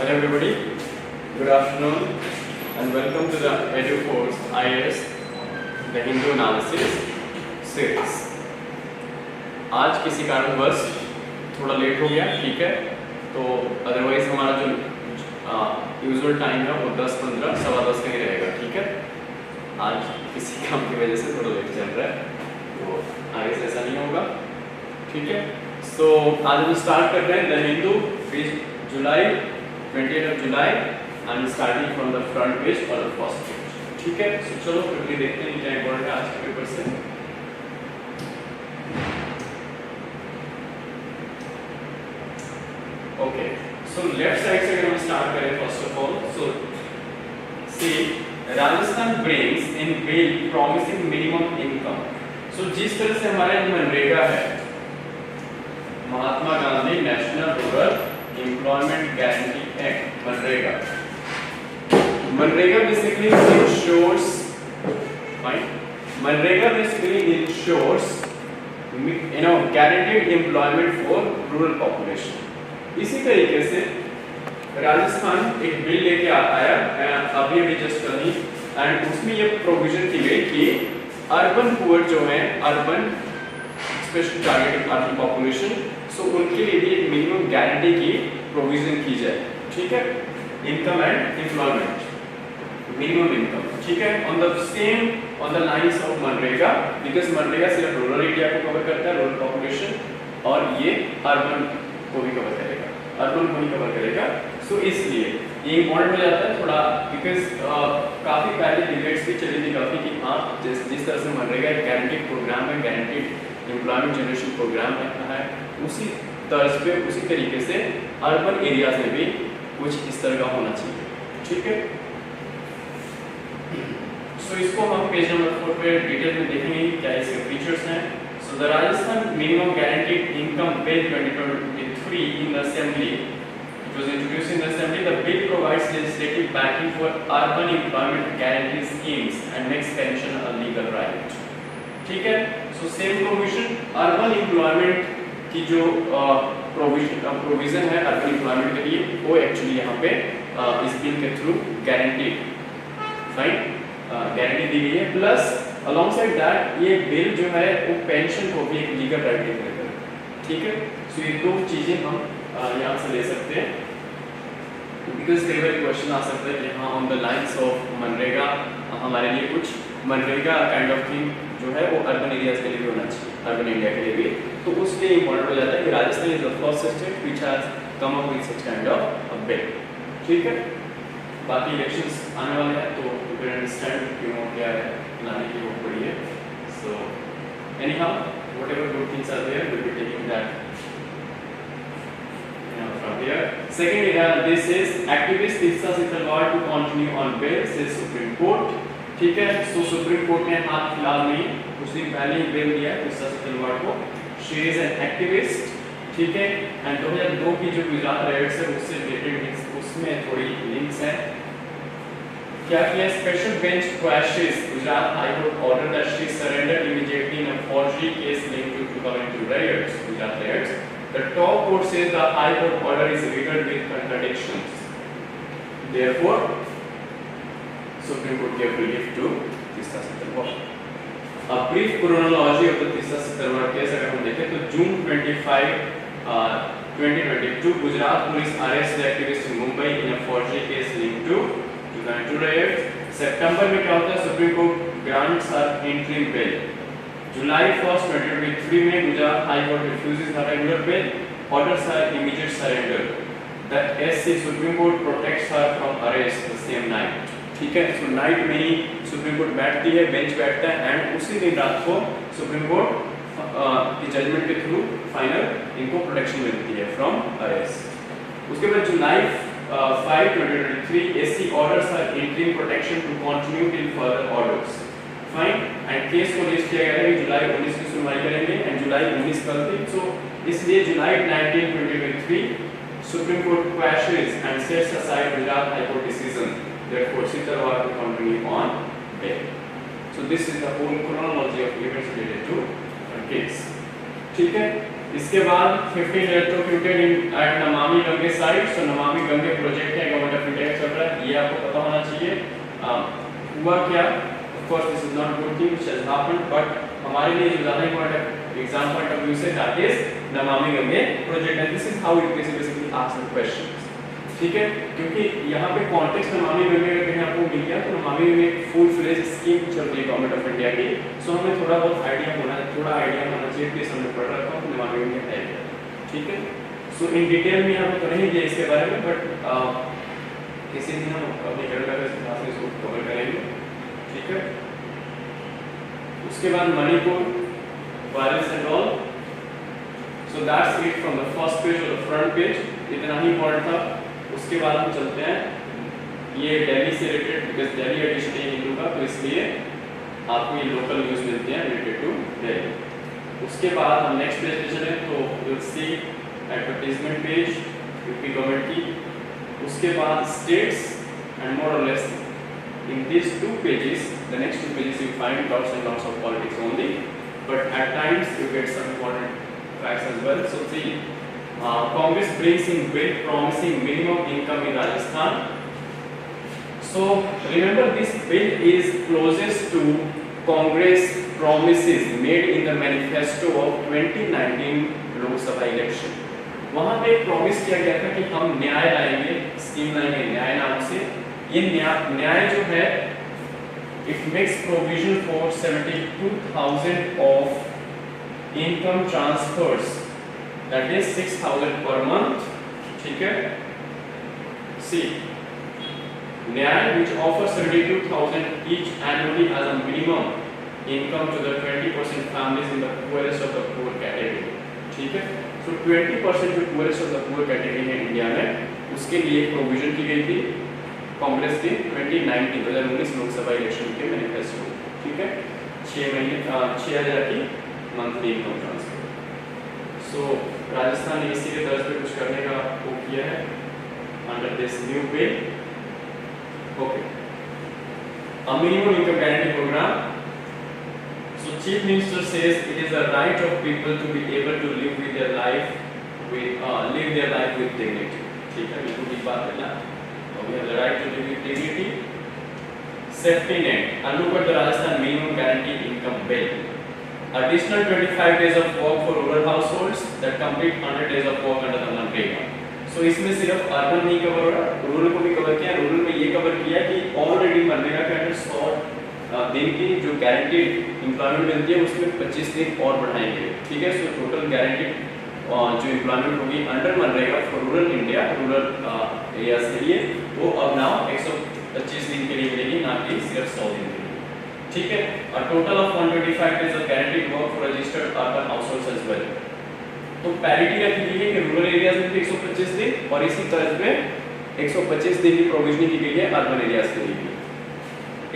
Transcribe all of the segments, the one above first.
Hello everybody, good afternoon and welcome to the EduphoreIAS the Hindu analysis series। आज किसी कारणवश थोड़ा late हो गया, ठीक है, तो अदरवाइज हमारा जो यूजुअल टाइम है वो 10-15 सवा 10 का ही रहेगा, ठीक है। आज किसी काम की वजह से थोड़ा लेट चल रहा है, तो आगे से ऐसा नहीं होगा, ठीक है। सो आज हम स्टार्ट कर रहे हैं the Hindu page July 28 of July and starting from the front page or the first page, ठीक है। सो चलो फिर देखते हैं क्या इम्पोर्टेंट है आज के पेपर से। ओके, सो लेफ्ट साइड से अगर हम स्टार्ट करें first of all, so see Rajasthan brings in bill promising minimum income. So जिस तरह से हमारा मनरेगा है, Mahatma Gandhi national rural employment guarantee act, मनरेगा basically ensures guaranteed employment for rural population. इसी तरीके से राजस्थान एक बिल लेके आया अभी जस्ट कहीं, एंड उसमें ये प्रोविजन की गई कि अर्बन पुअर जो है, urban special targeted urban population, so उनके लिए भी एक मिनिमम गारंटी की प्रोविजन की जाए, ठीक है। Income and employment, minimum income, ठीक है, on the lines of MNREGA, because MNREGA सिर्फ रूरल एरिया को कवर करता है, रूरल पॉपुलेशन, और ये अर्बन को भी कवर करेगा, अर्बन को भी कवर करेगा। सो इसलिए ये इम्पोर्टेंट हो जाता है थोड़ा, बिकॉज काफी पहले डिबेट्स भी चली थी काफी कि हाँ जिस तरह से मनरेगा एक गारंटीड प्रोग्राम है, गारंटीड एम्प्लॉयमेंट जनरेशन प्रोग्राम है, उसी तर्ज पे उसी तरीके से अर्बन एरियाज में भी कुछ इस तरह का होना चाहिए, ठीक है। सो इसको हम पेज नंबर 4 पे डिटेल में देखेंगे क्या इसके फीचर्स हैं। So the Rajasthan minimum guaranteed income bill 2023 in the assembly, it was introduced in the assembly. The bill provides legislative banking for urban employment guarantee schemes and makes pension a legal right, ठीक है। So same provision urban employment की जो provision है urban employment के लिए, वो actually यहाँ पे इस बिल के थ्रू गारंटीड गारंटी दी गई है। प्लस अलोंगसाइड दैट ये बिल जो है वो पेंशन को भी एक लीगल राइट देता है, ठीक है। सो ये दो चीजें हम यहाँ से ले सकते हैं, बिकॉज कई बार क्वेश्चन आ सकता है कि हाँ on the lines of MNREGA हमारे लिए कुछ मनरेगा काइंड ऑफ थिंग जो है वो अर्बन एरियाज के लिए भी होना चाहिए, अर्बन इंडिया के लिए भी, तो उसके इम्पोर्टेंट हो जाता है कि Rajasthan is the first state which has come up with such kind of a bill, ठीक है। बाकी इलेक्शंस आने वाले हैं तो यू कैन अंडरस्टैंड क्यों क्या है लाने की वो पड़ी है। So anyhow whatever good things are there we will be taking that from here. Second, this is activist Tissa Sitalwar to continue on bail, says Supreme Court, ठीक है। सो सुप्रीम कोर्ट ने हाल फिलहाल में कुछ दिन पहले ही बेल दिया तिस्सा सितलवार को। शी इज एन एक्टिविस्ट, ठीक है, एंड 2002 की जो गुजरात राइट्स है उससे रिलेटेड उसमें थोड़ी लिंक्स हैं। क्या किया, special bench questions Gujarat high court order that she surrender immediately in a forgery case linked to 2002 riots, Gujarat riots. The top court says the high court order is riddled with contradictions. Therefore, Supreme Court gave relief to Tissa Sitalwar. A brief chronology of the Tissa Sitalwar case अगर हम देखें तो June 25, 2022 Gujarat police arrest the activist in Mumbai in a forgery case linked to 2002 riots. सितंबर में क्या होता है, Supreme Court grants her interim bail. July 1st, 2023 में Gujarat high court refuses her regular bail, orders her immediate surrender. The SC Supreme Court protects her from arrest the same night, ठीक है। सो night में ही supreme court बैठती है, bench बैठता है, and उसी दिन रात को सुप्रीम कोर्ट की जजमेंट के थ्रू फाइनल इनको प्रोटेक्शन मिलती है फ्रॉम अरेस्ट। उसके बाद July 5, 2023 SC orders her interim protection to continue till further orders, fine, and case को लिस्ट किया गया है कि जुलाई 19 की सुनवाई करेंगे, एंड जुलाई 19 कल थी। सो इसलिए जुलाई 19, 2023 supreme court questions and sets aside Gujarat high court decision, therefore Sitalwar to continue on bail. So this is the whole chronology of events related to her case, ठीक है। इसके बाद 15 इलेक्ट्रोक्यूटेड इन एट नमामि गंगे साइट। सो Namami Gange project है government of India का चल रहा है, ये आपको पता होना चाहिए। हुआ क्या, of course this is not good thing which has happened, but हमारे लिए जो ज्यादा important exam point of view से that is Namami Gange project and this is how UPSC basically asks the questions. ठीक है, क्योंकि यहाँ पे कॉन्टेक्स्ट नमामि गंगे का कहीं आपको मिल गया तो Namami Gange full fledge scheme चल रही है गवर्नमेंट ऑफ इंडिया की। सो हमें थोड़ा बहुत आइडिया होना चाहिए कि हमने पढ़ रखा हूँ नमामि गंगे है क्या। ठीक है, सो इन डिटेल में यहाँ पे तो नहीं दिया इसके बारे में, बट किसी दिन हम अपने क्लास में इसको कवर करेंगे। ठीक है, उसके बाद Manipur virus and all. So that's it from the first page और द फ्रंट पेज, इतना ही इम्पोर्टेंट था। उसके बाद हम चलते हैं, ये दिल्ली से रिलेटेड बिकॉज दिल्ली एडिशन है हिंदू का, तो इसलिए आपको ये लोकल न्यूज़ मिलते हैं रिलेटेड टू दिल्ली। उसके बाद हम नेक्स्ट पेज पे चलें तो you will see advertisement page UP government की। उसके बाद स्टेट्स एंड मोर और less in this two pages, the next two pages you find lots and lots of politics only, but at times you get some important facts as well. So see, Congress brings in bill promising minimum income in Rajasthan. So remember, this bill is closest to Congress promises made in the manifesto of 2019 Lok Sabha election. वहाँ पे promise किया गया था कि हम न्याय लाएंगे, scheme लाएंगे न्याय नाम से। ये न्याय जो है it makes provision for 72,000 of income transfers, that is 6,000 per month. ठीक है, see, न्याय which offers 72,000 each annually as a minimum income to the 20% families in the poorest of the poor category. ठीक है, so 20% जो poorest of the poor category है India में, उसके लिए प्रोविजन की गई थी कांग्रेस के 2019 लोकसभा इलेक्शन के मैनिफेस्टो। ठीक है, 6,000 की मंथली इनकम ट्रांसफर। सो राजस्थान ने इसी के तर्ज पे कुछ करने का वो किया है under this new bill. Okay, a minimum income guarantee program. So chief minister says it is a right of people to be able to live their life with dignity. ठीक है, बिल्कुल ठीक बात है ना। We have the right to live with dignity. Safety net. And look at the Rajasthan minimum guaranteed income bill. Additional 25 days of work for rural households that complete 100 days of work under the MNREGA. So इसमें सिर्फ urban नहीं cover हो रहा, rural को भी cover किया। Rural में ये कवर किया कि ऑलरेडी मनरेगा के अंडर 100 दिन की जो गारंटीड एम्प्लॉयमेंट मिलती है उसमें 25 दिन और बढ़ाएंगे। ठीक है, सो टोटल गारंटीड जो एम्प्लॉयमेंट होगी under MNREGA for rural India, rural areas के लिए, वो अब नाउ 125 दिन के लिए मिलेगी, ना कि सिर्फ 100 दिन के लिए। ठीक है, और total of 125 days of guaranteed work for registered urban households as well. तो पैरिटी रखी गई है कि रूरल एरियाज में 125 दिन और इसी तरह पे 125 दिन की प्रोविजनिंग की गई है अर्बन एरियाज के लिए।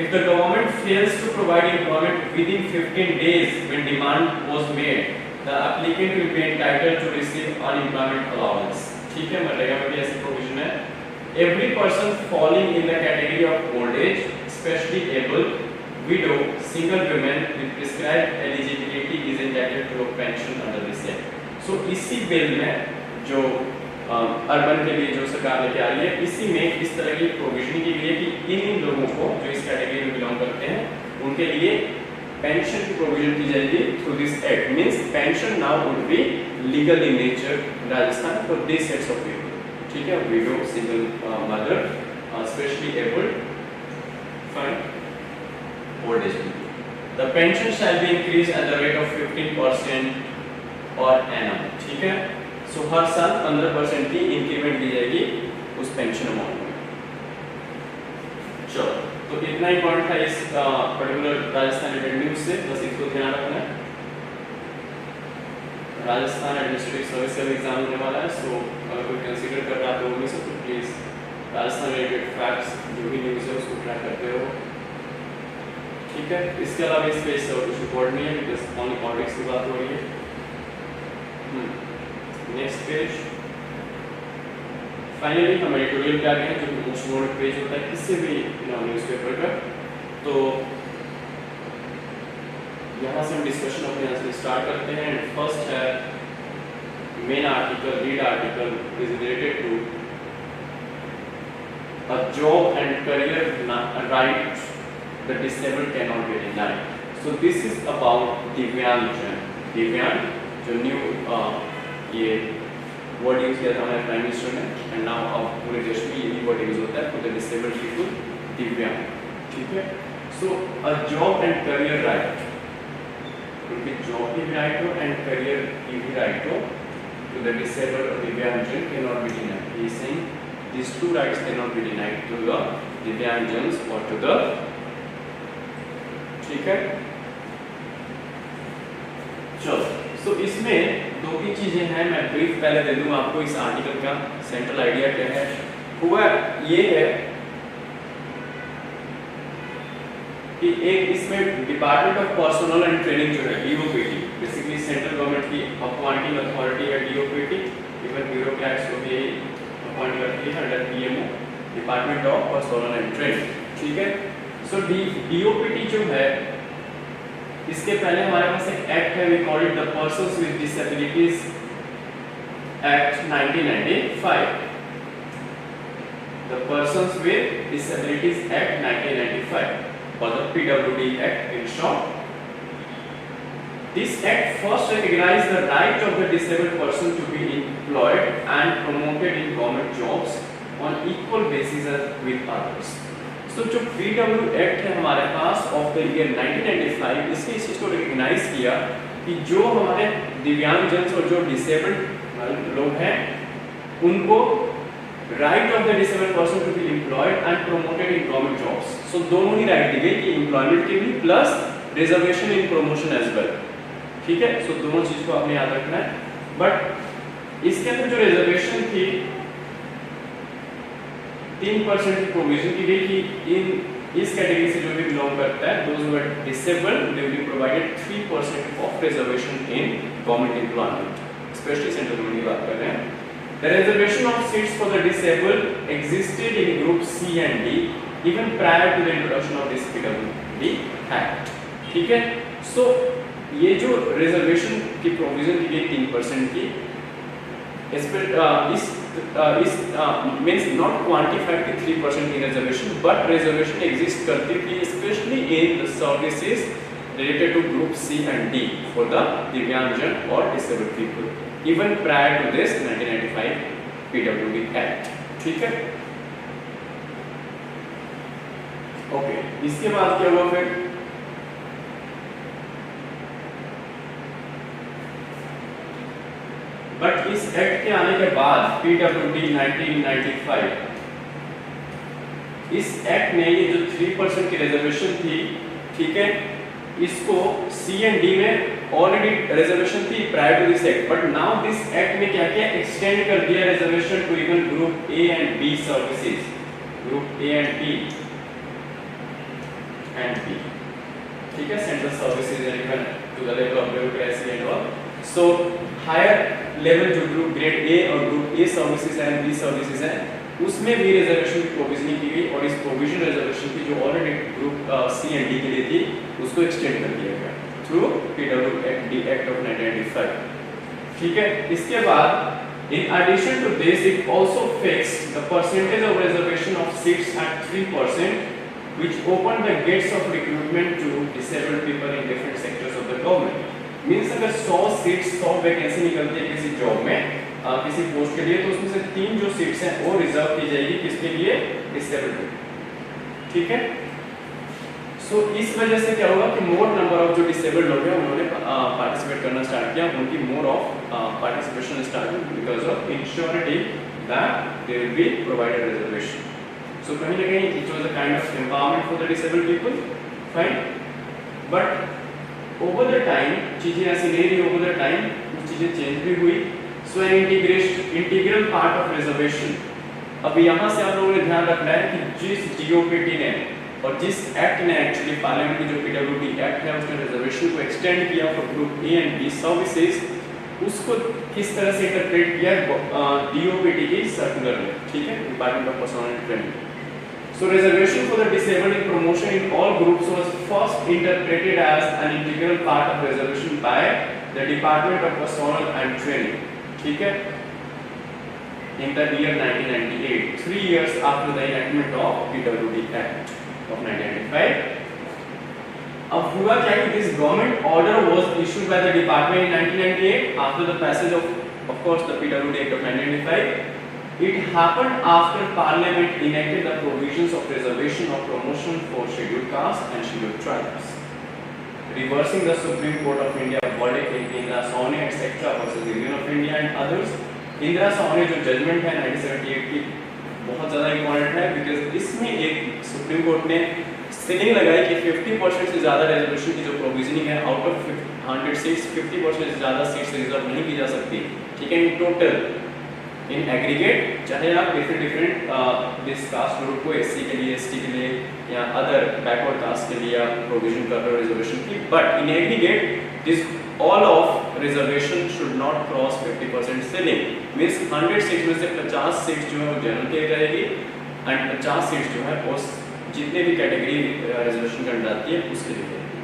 If the government fails to provide employment within 15 days when demand was made, the applicant will be entitled to receive unemployment allowance. ठीक है, मनरेगा में भी ऐसी प्रोविजन है। Every person falling in the category of old age, especially able, widow, single women with prescribed eligibility is entitled to a pension under this act. So इसी bill में जो urban के लिए जो सरकार लेके आ रही है, इसी में इस तरह की प्रोविजन की गई है कि इन लोगों को जो इस कैटेगरी में बिलोंग करते हैं उनके लिए पेंशन की प्रोविजन की जाएगी through this act. Means pension now would be legal in nature in Rajasthan for this sets of people. ठीक है, window, single mother, specially abled, fine, old age people. The pension shall be increase at the rate of 15% और annum. ठीक है, सो हर साल 15% की increment दी जाएगी उस pension amount में। चलो, तो इतना ही पॉइंट था इस पर्टिकुलर राजस्थान रिलेटेड न्यूज से, बस इसको ध्यान रखना है। राजस्थान एडमिनिस्ट्रेटिव सर्विस का एग्जाम होने वाला है, सो अगर कोई कंसीडर कर रहा है तो उनमें से तो प्लीज राजस्थान रिलेटेड फैक्ट्स जो भी न्यूज है उसको ट्रैक करते हो। ठीक है, इसके अलावा इस पेज से और कुछ रिकॉर्ड नहीं है बिकॉज ओनली पॉलिटिक्स की बात हो रही है। नेक्स्ट पेज, फाइनली हम एडिटोरियल पे आ गए हैं जो मोस्ट नोटेड पेज होता है किसी भी न्यूज़पेपर का। तो यहाँ से हम डिस्कशन अपने यहाँ से स्टार्ट करते हैं। फर्स्ट है main article, lead article is related to a job and career right the disabled cannot be denied. So this is about दिव्यांगजन. दिव्यांग जो न्यू ये वर्ड यूज किया था हमारे प्राइम मिनिस्टर ने, एंड नाउ अब पूरे देश में यही वर्ड यूज होता है for the disabled people, divyang. ठीक है. So a job and career right, उनकी जॉब की भी राइट हो एंड करियर की भी राइट हो टू द डिसेबल्ड और दिव्यांगजन cannot be denied. He is saying these two rights cannot be denied to the दिव्यांगजन or to the. ठीक है. चलो, सो इसमें दो तीन चीजें हैं, मैं ब्रीफ पहले दे दूं आपको. इस आर्टिकल का सेंट्रल आइडिया क्या है, हुआ ये है कि एक इसमें department of personnel and training जो है DOPT, बेसिकली सेंट्रल गवर्नमेंट की अपॉइंटिंग अथॉरिटी है DOPT. इवन ब्यूरोक्रेट्स को भी अपॉइंट करती है under PMO, department of personnel and training. ठीक है. सो DOPT जो है, इसके पहले हमारे पास एक एक्ट है, we call it the persons with disabilities act 1995. The persons with disabilities act 1995 or the PWD Act in short. This act first recognized the right of the disabled person to be employed and promoted in government jobs on equal basis as with others. So जो PW Act है हमारे पास of the year 1995, इसने इस चीज को recognise किया कि जो हमारे दिव्यांगजन और जो डिसेबल्ड लोग हैं उनको right of the disabled person to be employed and promoted in government jobs. So दोनों ही राइट दी गई कि एम्प्लॉयमेंट के भी plus reservation in promotion as well. ठीक है. सो दोनों चीज को आपने याद रखना है. बट इसके अंदर जो रिजर्वेशन थी 3% की प्रोविजन की गई कि इन इस कैटेगरी से जो भी बिलोंग करता है, those who are disabled, they will be provided 3% of reservation in government employment. Specially central government की बात कर रहे हैं. The reservation of seats for the disabled existed in group C and D even prior to the introduction of this PWD Act. ठीक है. So ये जो reservation की प्रोविजन की गई 3% की, इस means not quantified की 3% की रिजर्वेशन, but रिजर्वेशन एग्जिस्ट करती थी specially in the services related to group C and D for the दिव्यांगजन और disabled people even prior to this 1995 PWD Act. ठीक है. ओके. इसके बाद क्या हुआ फिर, बट इस एक्ट के आने के बाद PWD 1995, इस एक्ट ने ये जो 3% की रिजर्वेशन थी, ठीक है, इसको C and D में ऑलरेडी रिजर्वेशन थी prior to this act, but now this act में क्या किया, एक्सटेंड कर दिया reservation to even group A and B services, group A and B. ठीक है. Central services and even to the level of bureaucracy and all. So higher level जो group grade A और group A services and B services हैं, उसमें भी reservation की provisioning की गई और इस प्रोविजन रिजर्वेशन की जो already group C and D के लिए थी उसको एक्सटेंड कर दिया गया थ्रू PWD Act of 1995. ठीक है. इसके बाद in addition to this it also fixed the percentage of reservation of seats at 3%, which opened the gates of recruitment to disabled people in different sectors of the government. Means अगर 100 seats 100 vacancy निकलती है किसी job में, किसी post के लिए, तो उसमें से 3 जो सीट्स हैं वो रिजर्व की जाएगी किसके लिए, डिसेबल्ड. ठीक है. सो इस वजह से क्या होगा कि मोर नंबर ऑफ जो डिसेबल्ड लोग हैं उन्होंने पार्टिसिपेट करना स्टार्ट किया, उनकी more of participation start because of insurity that they will be provided reservation. So कहीं ना कहीं it was a kind of empowerment for the disabled people. Fine. But over the time चीजें ऐसी नहीं रही. ओवर द टाइम कुछ चीजें change भी हुई. So an integral part of reservation. अब यहाँ से आप लोगों ने ध्यान रखना है कि जिस DOPT ने और जिस एक्ट ने एक्चुअली पार्लियामेंट की जो PWD एक्ट है उसने रिजर्वेशन को एक्सटेंड किया for group A and B services, उसको किस तरह से इंटरप्रेट किया DOPT की सर्कुलर में. ठीक है. Department of personnel and training. So reservation for the disabled in promotion in all groups was first interpreted as an integral part of reservation by the Department of Personnel and Training. ठीक है, in the year 1998, 3 years after the enactment of PWD Act of 1995. अब हुआ क्या कि this government order was issued by the department in 1998 after the passage of course the PWD Act of 1995. It happened after Parliament enacted the provisions of reservation of promotion for scheduled castes and scheduled tribes, reversing the Supreme Court of India verdict in Indra Sawhney etc. versus Union of India and others. Indira सावने जो judgement है 1978 की बहुत ज़्यादा important है because इसमें एक supreme court ने ceiling लगाई कि 50% से ज़्यादा रेजोल्यूशन की जो प्रोविजनिंग है आउट ऑफ 100 सीट्स 50% से ज़्यादा सीट्स रिजर्व नहीं की जा सकती, ठीक है, इन टोटल इन एग्रीगेट, चाहे आप डिफरेंट दिस कास्ट ग्रुप को एससी के लिए, एसटी के लिए या अदर बैकवर्ड कास्ट के लिए आप प्रोविजन कर रहे हो रिजर्वेशन की, but in aggregate this all of reservation should not cross 50% ceiling, means 100 seats में से 50 सीट्स जो है वो जनरल के रहेगी एंड 50 सीट्स जो है उस जितने भी कैटेगरी रिजर्वेशन करनी जाती है उसके लिए रहेगी,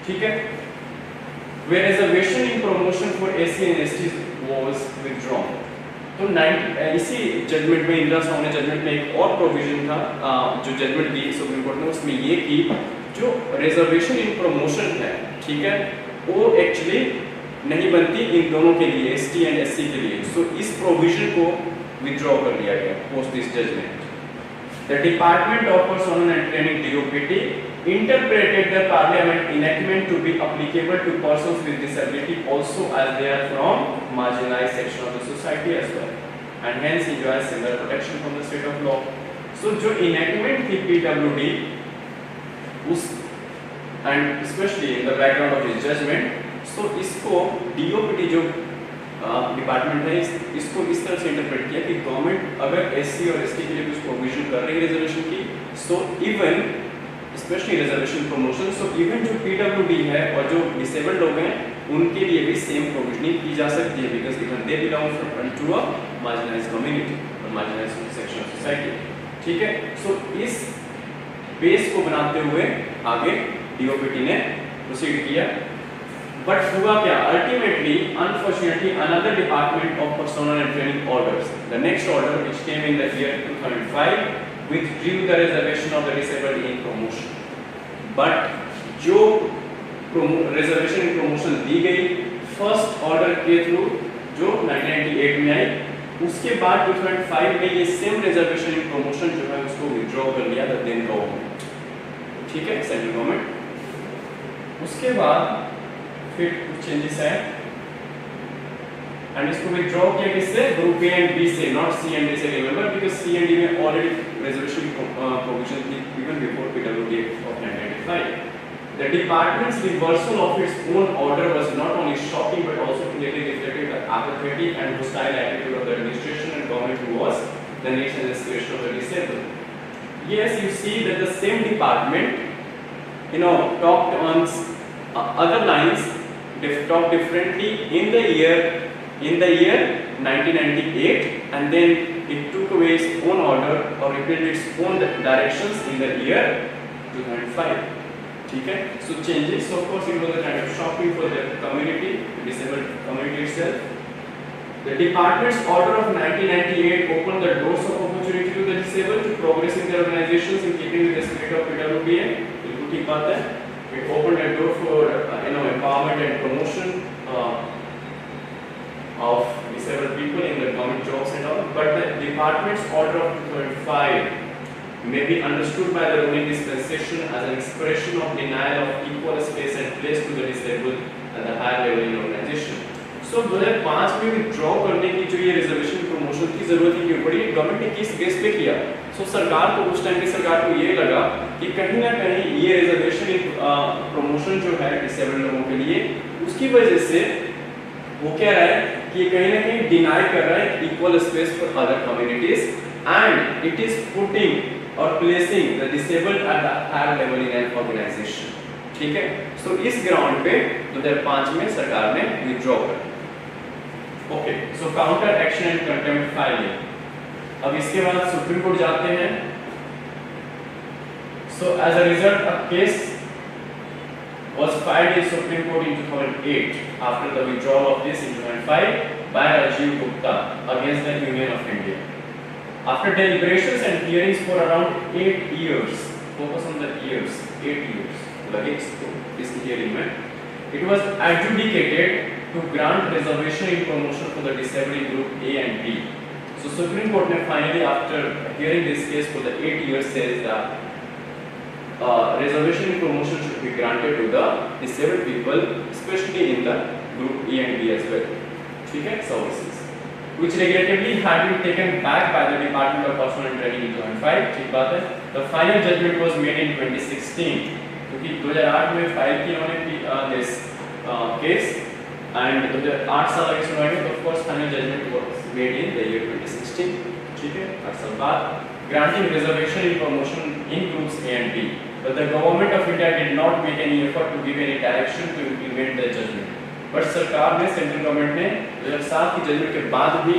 ठीक है। where reservation in promotion for SC and ST was withdrawn, तो इसी जजमेंट में इंदिरा सावने जजमेंट में एक और प्रोविजन था जो जजमेंट दी सुप्रीम कोर्ट ने, उसमें ये कि जो रिजर्वेशन इन प्रमोशन है, ठीक है, वो एक्चुअली नहीं बनती इन दोनों के लिए, एसटी एंड एससी के लिए, सो इस प्रोविजन को विथड्रॉ कर लिया गया post this judgement. The department of personnel and training DoPT interpreted the parliament enactment to be applicable to persons with disability also as they are from marginalized section of the society as well and hence enjoy similar protection from the state of law. So जो enactment थी PWD उस and especially in the background of his judgment, so इसको DOPT जो department है इसको इस तरह से इंटरप्रेट किया कि गवर्नमेंट अगर एससी और एसटी के लिए कुछ प्रोविजन कर रही है रिजर्वेशन की, so even specially reservation promotion, so even जो पीडब्ल्यूडी है और जो डिसेबल्ड लोग हैं उनके लिए भी सेम प्रोविजनिंग की जा सकती है because even they belong to a marginalised community और मार्जिनलाइज्ड सेक्शन ऑफ सोसाइटी, ठीक है। सो इस बेस को बनाते हुए आगे डीओपीटी ने प्रोसीड किया, बट हुआ क्या, ultimately unfortunately another department of personnel and training orders, the next order which came in the year 2005 withdrew the reservation of the disabled in promotion, but जो रिजर्वेशन इन प्रमोशन दी गई first order के through जो 1998 में आई, उसके बाद 2005 में ये same reservation in promotion जो है उसको विथड्रॉ कर लिया द देन गवर्नमेंट, ठीक है, सेंट्रल गवर्नमेंट। उसके बाद फिर कुछ चेंजेस है एंड इसको विथड्रॉ किया किससे, ग्रुप ए एंड बी से, नॉट सी एंड डी से, remember because C and D में ऑलरेडी रिजर्वेशन प्रोविजन थी even before PWD of 1995। The department's reversal of its own order was not only shocking but also clearly reflected the apathetic and hostile attitude of the administration and government towards the needs and aspirations of the disabled. Yes, you see that the same department, talked on other lines, talked differently in the year 1998, and then it took away its own order or repeated its own directions in the year 2005. ठीक है, so changes, so of course it was a kind of shocking for the community, the disabled community itself. The department's order of 1998 opened the doors of opportunity to the disabled to progress in their organizations in keeping with the spirit of PWDA. बिल्कुल ठीक बात है. It opened a door for empowerment and promotion of disabled people in the government jobs and all. But the department's order of 2005 may be understood by the ruling dispensation as an expression of denial of equal space and place to the disabled at the higher level in organization. So 2005 में withdraw करने की जो ये reservation promotion की जरूरत क्यों पड़ी, government ने किस बेस पे किया? सो सरकार को उस टाइम की सरकार को ये लगा कि कहीं ना कहीं ये रिजर्वेशन प्रमोशन जो है डिसेबल्ड लोगों के लिए, उसकी वजह से वो कह रहा है कि कहीं ना कहीं डिनाई कर रहा है equal space for other communities and it is putting और placing the disabled at the higher level in an organization, ठीक है। सो इस ग्राउंड पे 2005 में सरकार ने विथड्रॉ कर दिया। Okay, so counter action and contempt filing. अब इसके बाद सुप्रीम कोर्ट जाते हैं। So as a result a case was filed in Supreme Court in 2008 after the withdrawal of this in 2005. by Rajiv Gupta against the Union of India. After deliberations and hearings for around 8 years, focus on the years, 8 years, लगे इस hearing में, it was adjudicated to grant reservation in promotion for the disabled in group A and B. So Supreme Court ने finally after hearing this case for the 8 years says that reservation in promotion should be granted to the disabled people, especially in the group A and B as well. ठीक है, services, which regrettably had been taken back by the Department of Personnel and Training in 2005. ठीक बात है. The final judgment was made in 2016. क्योंकि 2008 में file की उन्होंने this case and 2008 साल आगे सुनवाई में, तो of course final judgment was made in the year 2016. ठीक है, 8 साल बाद. Granting reservation in promotion in groups A and B. But the government of India did not make any effort to give any direction to implement the judgment. But सरकार ने, central government ने 2007 की judgement के बाद भी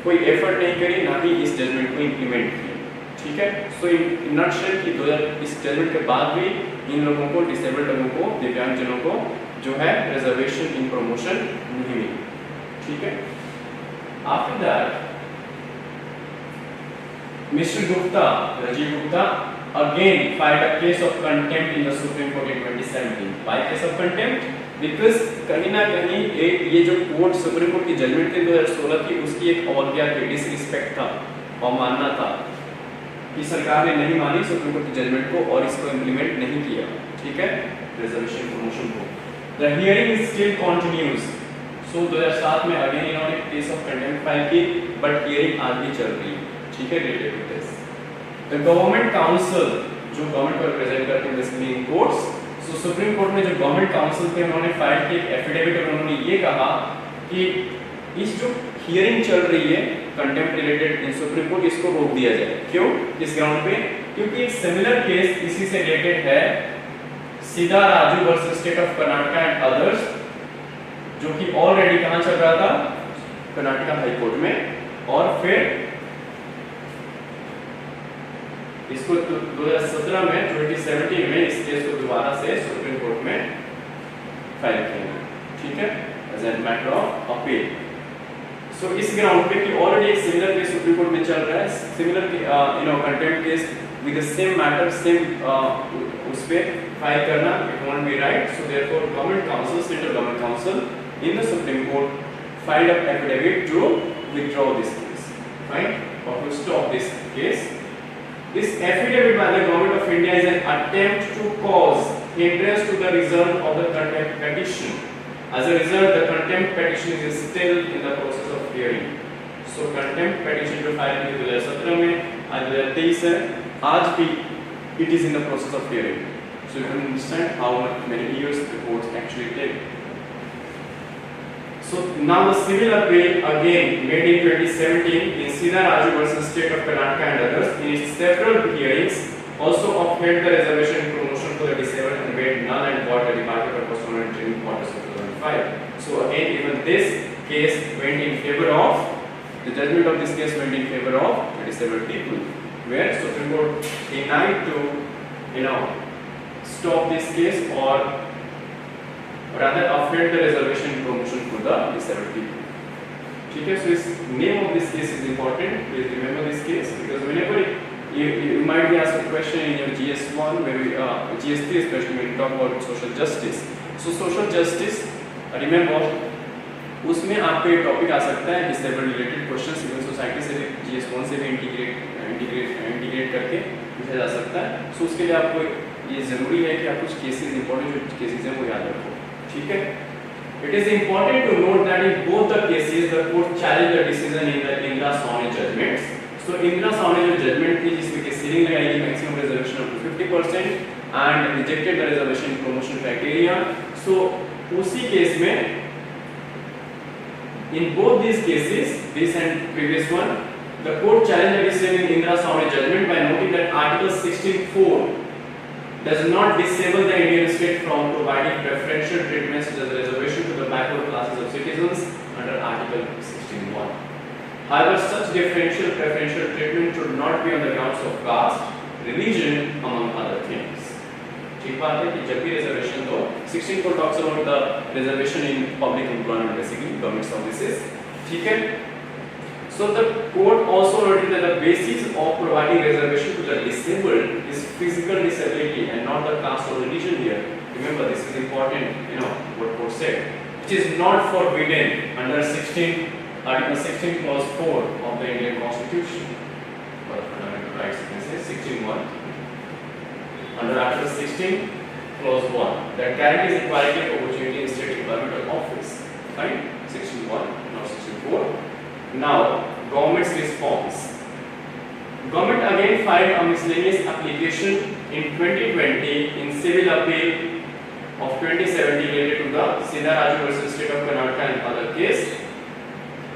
कोई effort नहीं करी, ना ही इस जजमेंट को इंप्लीमेंट किया. ठीक है, सो इन नटशेल की 2000 इस जजमेंट के बाद भी इन लोगों को, डिसेबल्ड लोगों को, दिव्यांगजनों को जो है रिजर्वेशन इन प्रमोशन नहीं मिली. ठीक है. After that Mr. Gupta, Rajiv Gupta, again filed a case of contempt in the Supreme Court in 2017. Why case of contempt? Because कहीं ना कहीं ये जो कोर्ट, सुप्रीम कोर्ट की जजमेंट थी 2016 की, उसकी एक अवज्ञा थी, डिसरिस्पेक्ट था, अवमानना था कि सरकार ने नहीं मानी सुप्रीम कोर्ट की जजमेंट को और इसको इम्प्लीमेंट नहीं किया. ठीक है, रिजर्वेशन प्रमोशन को. The hearing still continues. So 2007 में अगेन इन्होंने केस ऑफ कंटेम्प्ट फाइल की, बट हियरिंग आज भी चल रही है. ठीक है, related to this. The government counsel, जो गवर्नमेंट को रिप्रेजेंट करते हैं basically in courts, so supreme court में जो गवर्नमेंट काउंसिल थे उन्होंने फाइल की एक एफिडेविट और उन्होंने ये कहा कि इस जो हियरिंग चल रही है कंटेम्प्ट रिलेटेड इन सुप्रीम कोर्ट, इसको रोक दिया जाए. क्यों? इस ग्राउंड पे क्योंकि एक सिमिलर केस इसी से रिलेटेड है, सीधा Raju versus state of Karnataka and others, जो कि ऑलरेडी कहां चल रहा था, कर्नाटका हाई कोर्ट में, और फिर इसको 2017 में 2017 में इस केस को दोबारा से सुप्रीम कोर्ट में फाइल किया. ठीक है, as a matter of appeal. So इस ग्राउंड पे कि ऑलरेडी एक सिमिलर केस सुप्रीम कोर्ट में चल रहा है, similar contempt case with the same matter, same उस पे फाइल करना, it won't be right. So therefore government council, central government council in the supreme court filed up affidavit to withdraw this case, right, or to stop this case. This affidavit by the Government of India is an attempt to cause hindrance to the result of the contempt petition. As a result, the contempt petition is still in the process of hearing. So contempt petition जो file की 2017 में, आज 2023 है, आज भी it is in the process of hearing. So you can understand how many years the courts actually take. So now the civil appeal again made in 2017 in Sida Raju versus State of Karnataka and others, in its several hearings also upheld the reservation promotion for the disabled and made null and void the Department of Personnel and Training orders of 2005. So again, even this case went in favor of, the judgment of this case went in favor of the disabled people, where Supreme Court denied to stop this case or rather upheld the reservation promotion for the disabled people. ठीक है, so this name of this case is important. Please remember this case because whenever you might be asked a question in your GS1, where GS3 especially when you talk about social justice. So social justice, remember उसमें आपको एक topic आ सकता है disabled related question, civil society से भी, GS1 से भी इंटीग्रेट करके पूछा जा सकता है. सो उसके लिए आपको ये जरूरी है कि आप कुछ केसेस, इंपॉर्टेंट जो केसेस हैं वो याद रखो. ठीक है. It is important to note that in both the cases the court challenged the decision in the Indra Sawhney judgments. So Indra Sawhney जो judgment थी जिसमें कि सीलिंग लगाई गई maximum reservation up to 50% and rejected the reservation promotion criteria. So उसी case में in both these cases, this and previous one, the court challenged the decision in Indra Sawhney judgment by noting that Article 16(4) does not disable the Indian state from providing preferential treatment such as reservation to the backward classes of citizens under Article 16(1). However, such differential preferential treatment should not be on the grounds of caste, religion, among other things. ठीक बात है कि जब भी reservation दो 16.4 talks about the reservation in public employment, basically government services. ठीक है? So the court also noted that the basis of providing reservation to the disabled is physical disability and not the caste or religion here. Remember, this is important, what court said. Which is not forbidden under Article 16 clause 4 of the Indian Constitution. For the fundamental rights, you can say 16(1). Under Article 16 clause 1, that guarantees equality of opportunity in state employment or office. Fine? 16(1), not 16(4). Now, government's response. Government again filed a miscellaneous application in 2020 in civil appeal of 2017 related to the Siddharaju versus State of Karnataka and other case.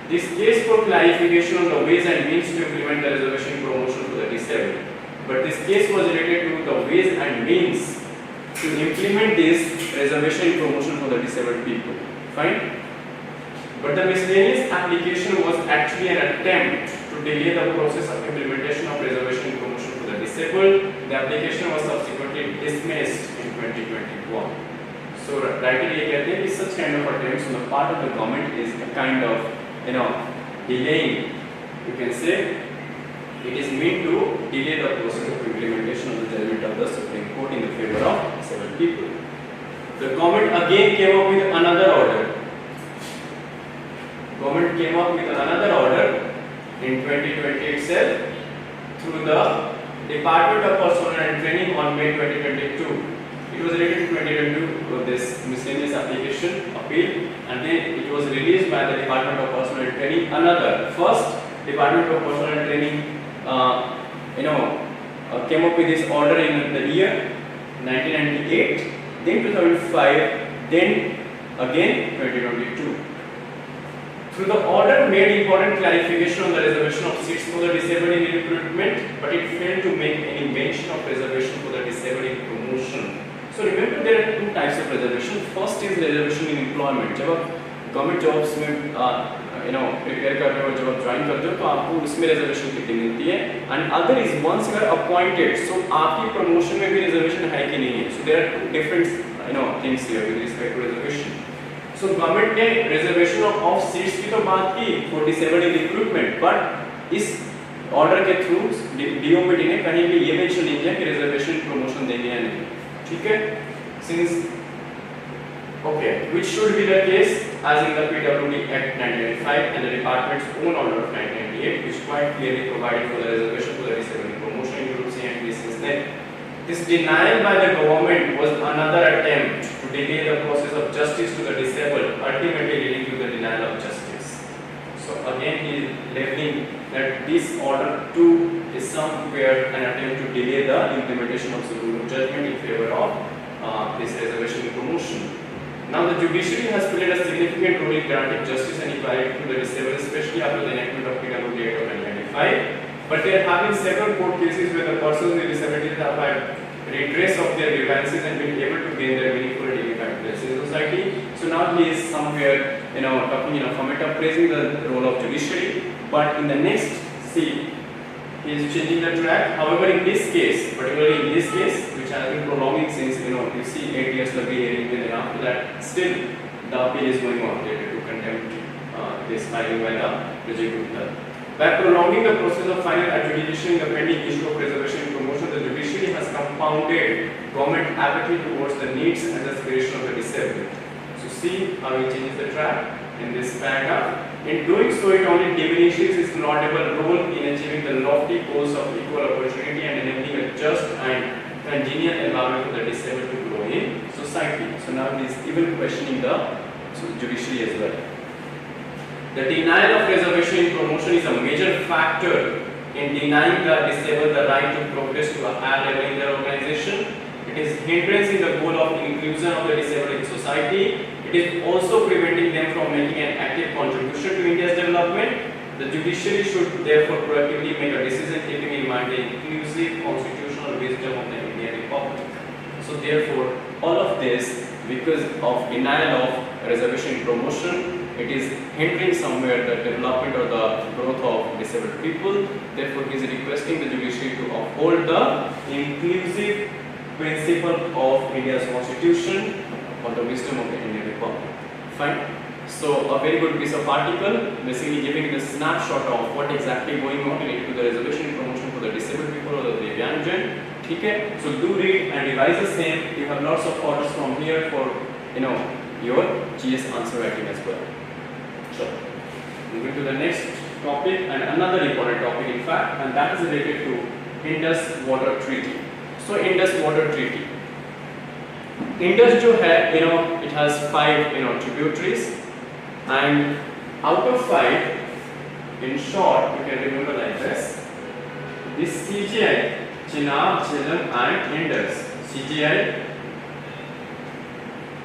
This case for clarification on the ways and means to implement the reservation promotion for the disabled. But this case was related to the ways and means to implement this reservation promotion for the disabled people. Fine? But the miscellaneous application was actually an attempt to delay the process of implementation of reservation promotion for the disabled. The application was subsequently dismissed in 2021. So rightly ये कहते हैं कि such kind of attempts on the part of the government is a kind of delaying. You can say it is meant to delay the process of implementation of the judgment of the Supreme Court in the favor of disabled people. The government again came up with another order. Government came up with another order in 2020 itself through the Department of Personnel and Training on May 2022. It was related to 2022 this miscellaneous application appeal, and then it was released by the Department of Personnel and Training. Another first Department of Personnel and Training, came up with this order in the year 1998, then 2005, then again 2022. Through the order made important clarification on the reservation of seats for the disabled in recruitment, but it failed to make any mention of reservation for the disabled in promotion. So remember, there are two types of reservation. First is reservation in employment. जब आप government jobs में prepare कर रहे हो, जब आप join करते हो तो आपको उसमें रिजर्वेशन कितनी मिलती है. And other is once you are appointed, so आपकी प्रमोशन में भी रिजर्वेशन है कि नहीं है. So there are two different things here with respect to reservation. So government ने रिजर्वेशन ऑफ सीट्स की तो बात की for disabled in recruitment, but इस ऑर्डर के थ्रू डीओपीटी ने कहीं भी ये मेंशन नहीं किया कि रिजर्वेशन प्रमोशन देंगे या नहीं. ठीक है, since okay, which should be the case as in the PWD Act 1995 and the department's own order of 1998, which quite clearly provided for the reservation for the disabled promotion in Group C and D. Since then, this denial by the government was another attempt to delay the process of justice to the disabled, ultimately leading to the denial of justice. So again, he is labeling that this order too is somewhere an attempt to delay the implementation of Supreme Court judgment in favor of this reservation promotion. Now the judiciary has played a significant role in granting justice and equality to the disabled, especially after the enactment of PWD Act of 1995. But there have been several court cases where the persons with disabilities have had redress of their grievances and been able to gain their meaningful and dignified place in society. So now he is somewhere, talking, from it up praising the role of judiciary. But in the next, see, he is changing the track. However, in this case, particularly in this case, which has been prolonging since, you see 8 years of hearing, and after that, still the appeal is going on related to contempt this filing by the Vijay. By prolonging the process of final adjudication in the pending issue of reservation and promotion, the judiciary has compounded government apathy towards the needs and aspirations of the disabled. So see how he changes the track in this paragraph. In doing so, it only diminishes its laudable role in achieving the lofty goals of equal opportunity and enabling a just and congenial environment for the disabled to grow in society. So now he is even questioning the judiciary as well. The denial of reservation in promotion is a major factor in denying the disabled the right to progress to a higher level in their organization. It is hindrance in the goal of inclusion of the disabled in society. It is also preventing them from making an active contribution to India's development. The judiciary should therefore proactively make a decision keeping in mind the inclusive constitutional wisdom of the Indian Republic. So therefore, all of this, because of denial of reservation promotion, it is hindering somewhere the development or the growth of disabled people. Therefore, he is requesting the judiciary to uphold the inclusive principle of India's constitution or the wisdom of the Indian Republic. Fine. So a very good piece of article, basically giving the snapshot of what exactly going on related to the resolution and promotion for the disabled people or the Divyangjan. Okay, so do read and revise the same. You have lots of orders from here for your GS answer writing as well. Sure. Moving to the next topic, and another important topic in fact, and that is related to Indus Water Treaty. So Indus Water Treaty. Indus जो है, it has 5 tributaries, and out of 5, in short, you can remember like this: this CGI, Chenab, Jhelum, and Indus. CGI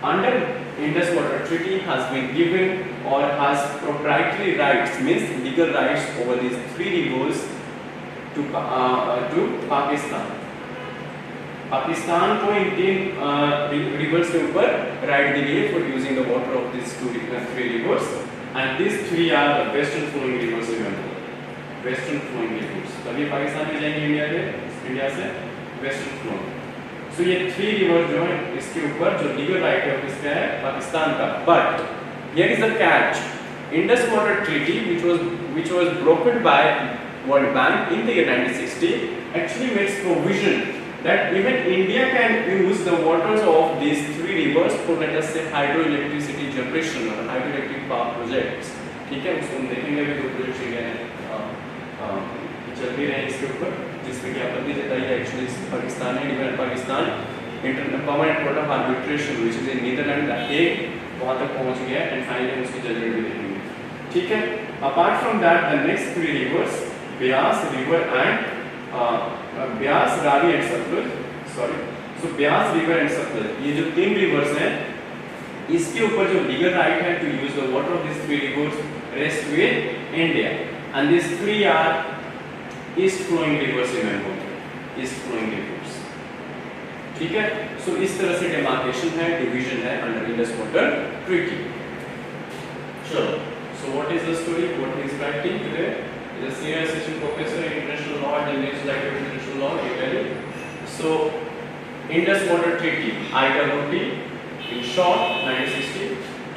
under Indus Water Treaty has been given or has proprietary rights, means legal rights over these 3 rivers to Pakistan. Pakistan को इन 3 rivers के ऊपर right दी गई for using the water of these 3 rivers, and these 3 are the western flowing rivers. Western flowing rivers. तभी पाकिस्तान में जाएंगे India से western flowing. So ये 3 rivers जो हैं इसके ऊपर जो legal right है किसका है? पाकिस्तान का. But here is the catch. Indus Water Treaty, which was brokered by World Bank in the year 1960, actually makes provision that even India can use the waters of these 3 rivers for, let us say, hydroelectricity generation or hydroelectric power projects. ठीक है, उसको हम देखेंगे भी 2 projects India ने चल भी रहे हैं इसके ऊपर, जिसमें कि आपत्ति जताई है एक्चुअली पाकिस्तान ने, different Pakistan permanent court of arbitration which is in Netherland का एक वहां तक पहुंच गया, एंड फाइनली हम उसकी जजमेंट भी देखेंगे. ठीक है, apart from that the next 3 rivers, Beas river and Beas, Ravi and Sutlej. Sorry, so Beas river and Sutlej, ये जो 3 रिवर्स हैं इसके ऊपर जो लीगल राइट है to use the water of this 3 rivers rest with India, and this 3 are east flowing rivers. Remember, east flowing rivers. ठीक है, सो इस तरह से डेमार्केशन है, डिवीजन है अंडर इंडस वाटर ट्रीटी. चलो, so what is the story, what is writing today? Is a senior assistant professor in international law and international law in Delhi. So Indus Water Treaty, IWT in short, 1960,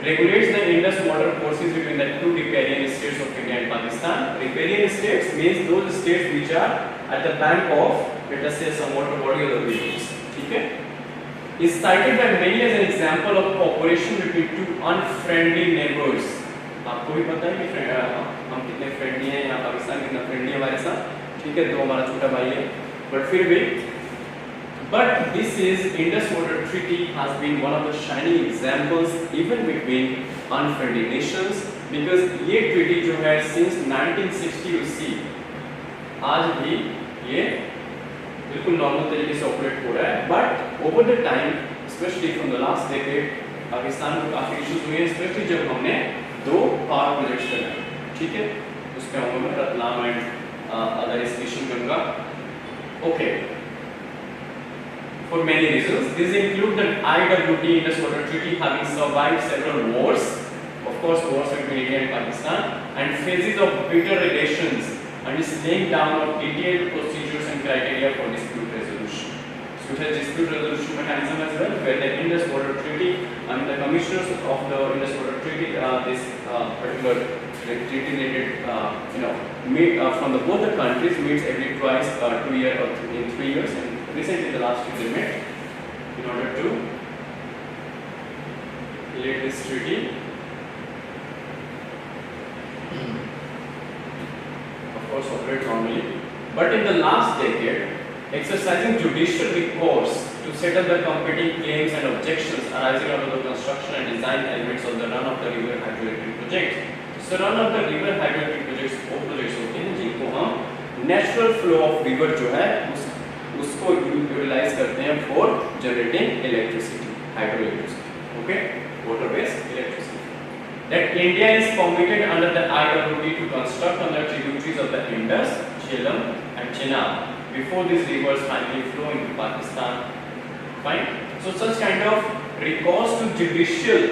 regulates the Indus water courses between the 2 riparian states of India and Pakistan. Riparian states means those states which are at the bank of, let us say, some water body or the rivers. ठीक है, is cited by many as an example of cooperation between 2 unfriendly neighbors. आपको भी पता है कि हम कितने friendly हैं, यहाँ पाकिस्तान कितना फ्रेंडली है हमारे साथ. ठीक है, 2 हमारा छोटा भाई है, बट फिर भी, but this is Indus Water Treaty has been one of the shining examples even between unfriendly nations, because ये treaty जो है since 1960 you see आज भी ये बिल्कुल नॉर्मल तरीके से ऑपरेट हो रहा है. But over the time, specially from the last decade, Pakistan को काफी इश्यूज हुए, स्पेशली जब हमने 2 पावर प्रोजेक्ट्स बनाए. ठीक है, उसके अंदर में Ratlam and other is Kishanganga. Okay, for many reasons. These include the IWT, Indus Water Treaty, having survived several wars, of course wars between India and Pakistan, and phases of bitter relations, and is laying down of detailed procedures and criteria for dispute resolution. So it has dispute resolution mechanism as well, where the Indus Water Treaty and the commissioners of the Indus Water Treaty, this particular treaty related, meet from both the countries, meets every twice, 2 years or in 3 years. And recently, the last year they met in order to relate this treaty. Of course, operate normally, but in the last decade, exercising judicial recourse to settle the competing claims and objections arising out of the construction and design elements of the run-of-the-river hydroelectric projects. So run-of-the-river hydroelectric projects वो projects होते हैं जिनको हम natural flow of river जो है उसको utilise करते हैं for generating electricity, hydroelectricity. Okay, water based electricity. That India is permitted under the IWT to construct on the tributaries of the Indus, Jhelum, and Chenab before these rivers finally flow into Pakistan. Fine. So such kind of recourse to judicial,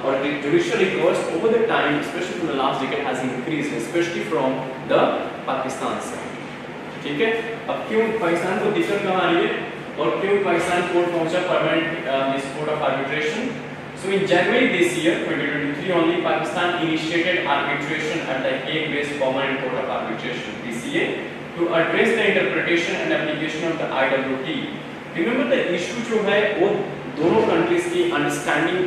or the judicial recourse over the time, especially from the last decade, has increased, especially from the Pakistan side. ठीक है, अब क्यों पाकिस्तान को दिक्कत कहाँ आ रही है? और क्यों पाकिस्तान कोर्ट पहुंचा permanent this court of arbitration. So in January this year 2023 only Pakistan initiated arbitration at the Hague-based Permanent Court of Arbitration (PCA) to address the interpretation and application of the IWT. Remember the issue जो है वो दोनों countries की understanding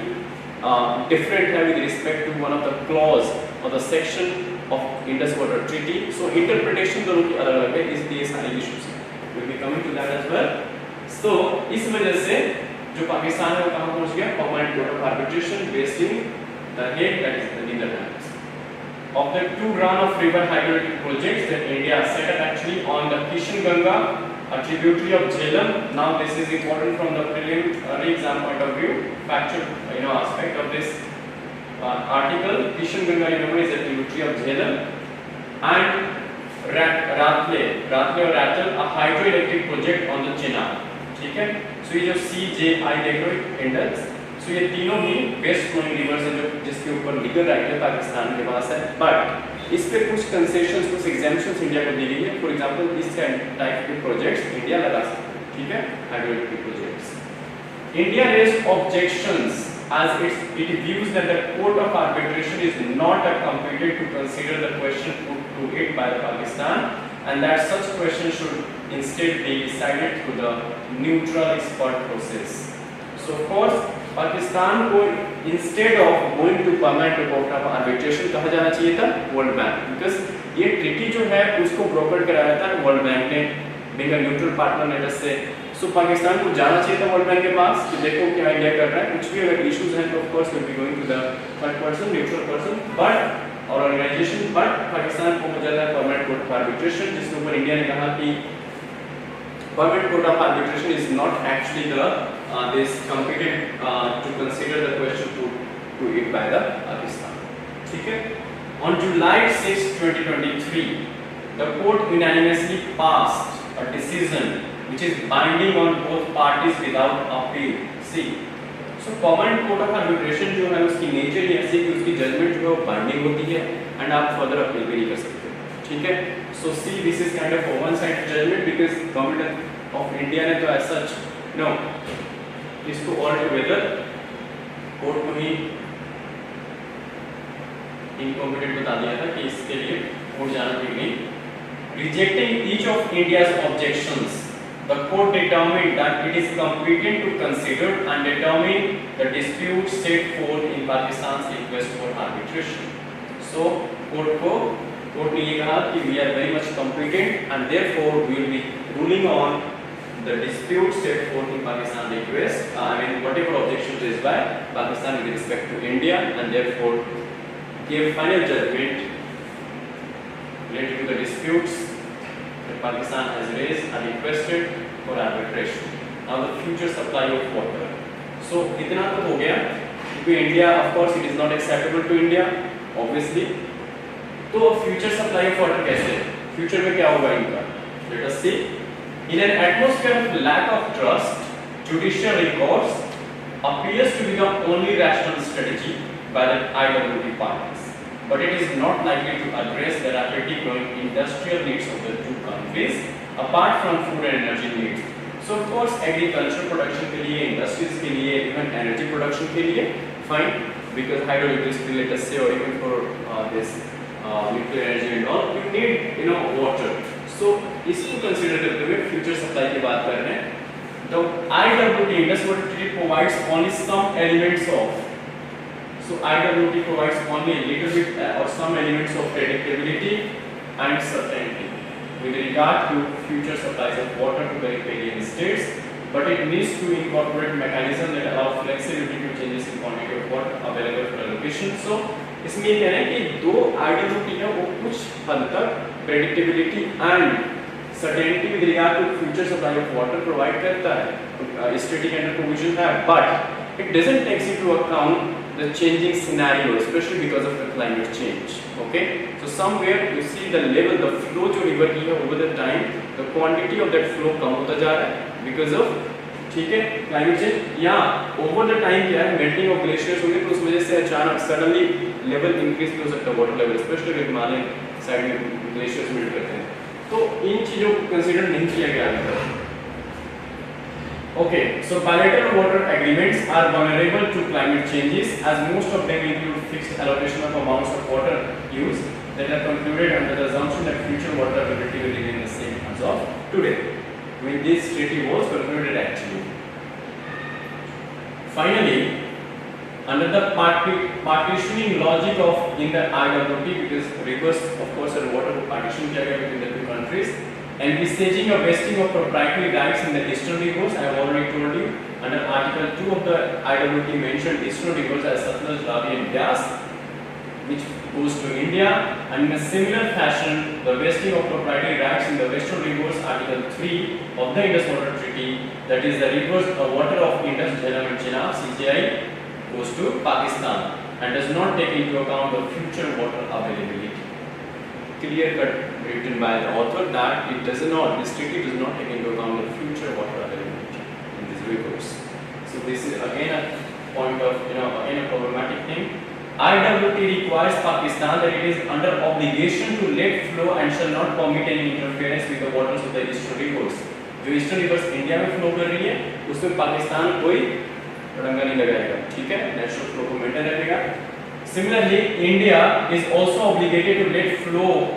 different है with respect to one of the clause or the section of Indus Water Treaty. So interpretation दोनों की अलग-अलग है, इसलिए सारे issues हैं. We'll be coming to that as well. So इस वजह से जो पाकिस्तान है वो कहाँ पहुँच गया? Permanent court of arbitration based in the Hague, that is the Netherlands. Of the two run of river hydroelectric projects that India set up actually on the Kishan Ganga, a tributary of Jhelum. Now this is important from the preliminary exam point of view, factual aspect of this article. Kishan Ganga, is a tributary of Jhelum, and Ratle or Ratle, a hydroelectric project on the Chenab. ठीक है. सो ये जो सी जे आई देख रहे हो index, सो ये तीनों ही west flowing rivers हैं जो जिसके ऊपर लीगल राइट है पाकिस्तान के पास है, बट इस पे कुछ कंसेशंस, कुछ एग्जेम्पशंस इंडिया को दी गई है. फॉर एग्जांपल इस टाइप के प्रोजेक्ट्स इंडिया लगा सकता है. ठीक है, hydroelectric projects. India raised objections as it views that the court of arbitration is not competent to consider the question put to it by the Pakistan, and that such questions should instead be decided through the neutral expert process. So of course Pakistan को instead of going to permanent court of arbitration कहाँ जाना चाहिए था? World bank, because ये treaty जो है उसको broker कराया था वर्ल्ड बैंक ने, being a neutral partner ने से. So पाकिस्तान को जाना चाहिए था वर्ल्ड बैंक के पास कि देखो क्या इंडिया कर रहा है, कुछ भी अगर इश्यूज हैं तो of course will be going to the third person, neutral person, but और ऑर्गेनाइजेशन. बट पाकिस्तान को हो जाता है परमानेंट कोर्ट ऑफ आर्बिट्रेशन, जिसके ऊपर इंडिया ने कहा कि permanent court of arbitration is not actually the this competent to consider the question to it by the Pakistan. ठीक है. On July 6, 2023, the court unanimously passed a decision which is binding on both parties without appeal. See, so permanent court of arbitration जो है उसकी nature ही ऐसी कि उसकी judgement जो है वो बाइंडिंग होती है एंड आप फर्दर अपील भी नहीं कर सकते. ठीक है. So see, this is kind of a one-sided judgment because government of India ने तो as such इसको ऑल टुगेदर कोर्ट को ही इनकॉम्पिटेंट बता दिया था कि इसके लिए कोर्ट जाना ठीक नहीं. Rejecting each of India's objections, the court determined that it is competent to consider and determine the dispute set forth in Pakistan's request for arbitration. So, court ने ये कहा कि we are very much competent and therefore we will be ruling on the dispute set forth in Pakistan request. Whatever objections raised by Pakistan with respect to India, and therefore give final judgment related to the disputes that Pakistan has raised and requested for arbitration. Now the future supply of water. So इतना तो हो गया क्योंकि India, of course, it is not acceptable to India, obviously. तो future supply of water कैसे? Future में क्या होगा इनका? Let us see. In an atmosphere of lack of trust, judicial recourse appears to be the only rational strategy by the IWT parties, but it is not likely to address the rapidly growing industrial needs of the two countries, apart from food and energy needs. So of course, agriculture production के लिए, industries के लिए, even energy production के लिए, fine, because hydroelectricity, let us say, or even for this nuclear energy and all, you need water. So इसको consider करते हुए future supply की बात कर रहे हैं. The IWT, Indus Water Treaty, provides only some elements of. So IWT provides only a little bit or some elements of predictability and certainty with regard to future supplies of water to riparian states, but it needs to incorporate mechanisms that allow flexibility to changes in quantity of water available for allocation. So इसमें ये कह रहे हैं कि दो IWT है वो कुछ हद तक predictability and certainty with regard to future supply of water provide करता है, static and provision है, but it doesn't take into account the changing scenario, especially because of the climate change. Okay, so somewhere you see the level, the flow जो river की है over the time, the quantity of that flow कम होता जा रहा है because of, ठीक है, climate change. या over the time क्या है, melting of glaciers होंगे तो उस वजह से अचानक suddenly level increase भी हो सकता है water level, especially अगर हिमालय साइड में glaciers melt करते हैं. तो इन चीजों को कंसीडर नहीं किया गया है. Okay, so bilateral water agreements are vulnerable to climate changes as most of them include fixed allocation of amounts of water use that are concluded under the assumption that future water availability will remain the same as of today. When this treaty was concluded actually. Finally, under the partitioning logic of in the IWT, because rivers of course are water partition between the two countries, and envisaging a vesting of proprietary rights in the eastern rivers. I have already told you under Article 2 of the IWT mentioned eastern rivers as Satluj, Ravi and Byas, which goes to India, and in a similar fashion the vesting of proprietary rights in the western rivers, Article 3 of the Indus Water Treaty, that is the rivers water of Indus, Jhelum and Chenab CJI, goes to Pakistan and does not take into account the future water availability. Clear cut written by the author that it does not, this treaty does not take into account the future water availability in these rivers. So this is again a point of, again a problematic thing. IWT requires Pakistan that it is under obligation to let flow and shall not permit any interference with the waters of the eastern rivers. जो eastern reverse India में flow कर रही है उसमें पाकिस्तान कोई रंगा नहीं लगाएगा, ठीक है, नेचुरल फ्लो को मेंटेन रखेगा. Similarly, India is also obligated to let flow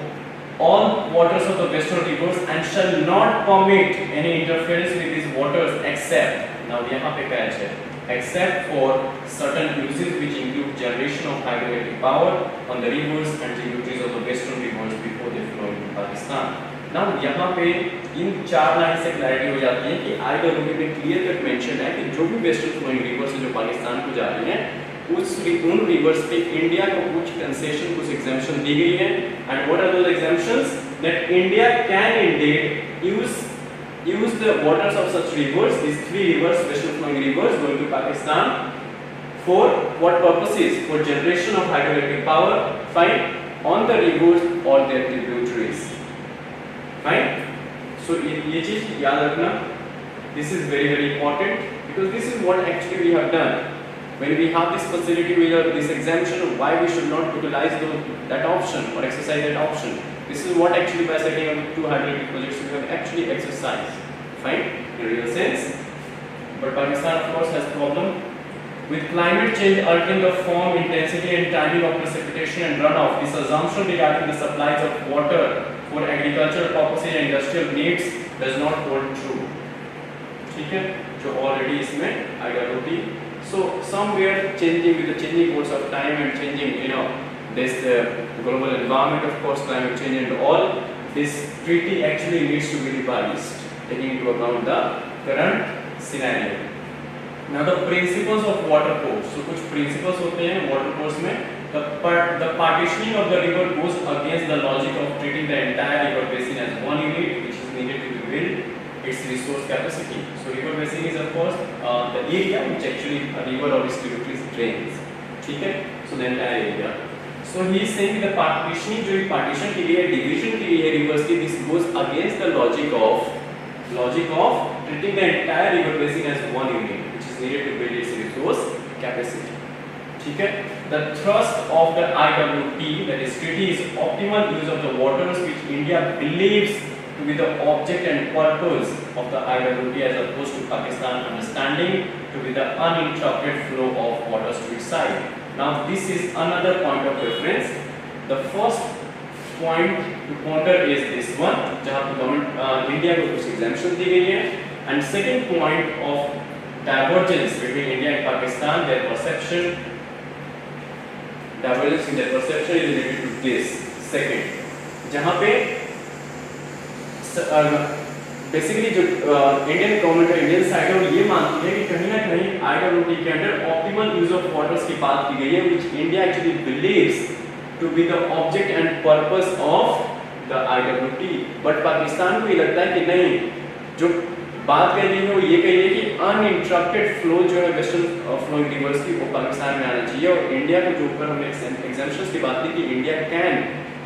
all waters of the western rivers and shall not permit any interference with these waters except, now यहाँ पे catch है, except for certain uses which include generation of hydroelectric power on the rivers and tributaries of the western rivers before they flow into Pakistan. Now यहाँ पे इन चार line से clarity हो जाती है कि IWT में क्लियर कट मेंशन है कि जो भी वेस्टर्न फ्लोइंग रिवर्स जो पाकिस्तान को जा रही हैं उन रिवर्स पे इंडिया को कुछ कंसेशन, कुछ एग्जेम्पशन दी गई है. And what are those exemptions? That India can indeed use the waters of such rivers, these three rivers, western flowing rivers going to Pakistan, for what purposes? For generation of hydroelectric power, fine, on the rivers or their tributaries, fine. So ये चीज याद रखना. This is very very important because this is what actually we have done. When we have this facility with this exemption, why we should not utilize that option or exercise that option? This is what actually by setting up two hydroelectric projects we have actually exercised, fine, in real sense. But Pakistan of course has problem with climate change altering the form, intensity and timing of precipitation and runoff. This assumption regarding the supplies of water for agricultural purposes and industrial needs does not hold true. ठीक है, जो already इसमें IWT. So somewhere changing with the changing course of time and changing, this global environment, of course, climate change and all, this treaty actually needs to be revised, taking into account the current scenario. Now the principles of water course. So कुछ principles होते हैं water course में. The partitioning of the river goes against the logic of treating the entire river basin as one unit, which is needed to build its resource capacity. So river basin is of course the area which actually a river or its tributaries drains. ठीक है? So the entire area. So he is saying the partitioning जो partition की है, division की है rivers की, this goes against the logic of treating the entire river basin as one unit, which is needed to build its resource capacity. ठीक है? The thrust of the IWT, that is treaty, is optimal use of the waters which India believes to be the object and purpose of the IWT as opposed to Pakistan understanding to be the uninterrupted flow of waters to its side. Now this is another point of reference. The first point to ponder is this one, जहाँ पे government India को कुछ exemption दी गई है, and second point of divergence between India and Pakistan, their perception, divergence in their perception is related to this second, जहाँ पे basically जो Indian government है, इंडियन साइड है, वो ये मानती है कि कहीं ना कहीं IWT के under optimal use of waters की बात की गई है, which India actually believes to be the object and purpose of the IWT. But Pakistan को ये लगता है कि नहीं, जो बात कह रही है वो ये कही है कि अनइंटरप्टेड फ्लो जो है वेस्टर्न फ्लोइंग रिवर्स की वो पाकिस्तान में आना चाहिए. और इंडिया को जो ऊपर हमने एग्जेम्पशंस की बात की कि India can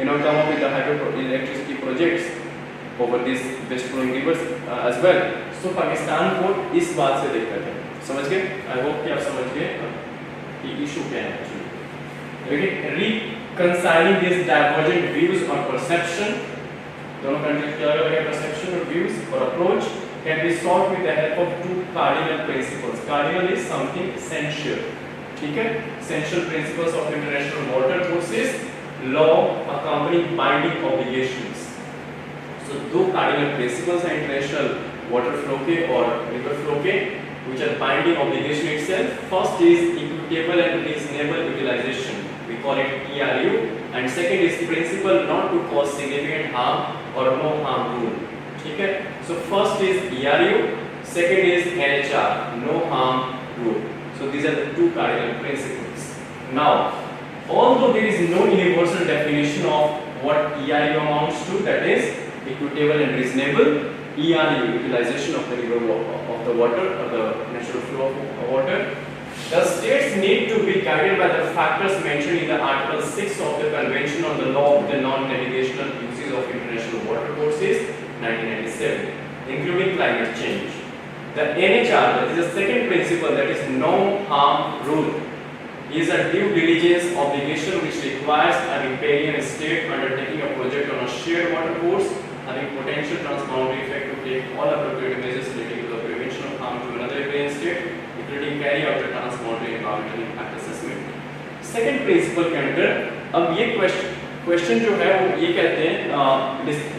come up with the hydro electricity projects over this west flowing rivers as well. So Pakistan को इस बात से दिक्कत है. समझ गए? I hope कि आप समझ गए कि इशू क्या है actually. लेकिन reconciling these divergent views or perception, दोनों कंट्रीज के अलग-अलग perception और views और approach can be solved with the help of two cardinal principles. Cardinal is something essential. ठीक है, essential principles of international water courses, law accompanying binding obligations. So दो cardinal principles हैं international water flow के और river flow के, which are binding obligation itself. First is equitable and reasonable utilization, we call it ERU, and second is principle not to cause significant harm or no harm rule. ठीक है, so first is ERU, second is NHR, no harm rule. So these are the two cardinal principles. Now, although there is no universal definition of what ERU amounts to, that is equitable and reasonable ERU, utilization of the river of the water or the natural flow of water, the states need to be guided by the factors mentioned in the Article 6 of the Convention on the Law of the Non-Navigational Uses of International Water Courses, 1997, including climate change. The NHR, that is the second principle, that is no harm rule, is a due diligence obligation which requires a riparian state undertaking a project on a shared water course having potential transboundary effect to take all appropriate measures relating to the prevention of harm to another riparian state, including carry out the transboundary environmental impact assessment. Second principle के अंदर अब ये question जो है वो ये कहते हैं,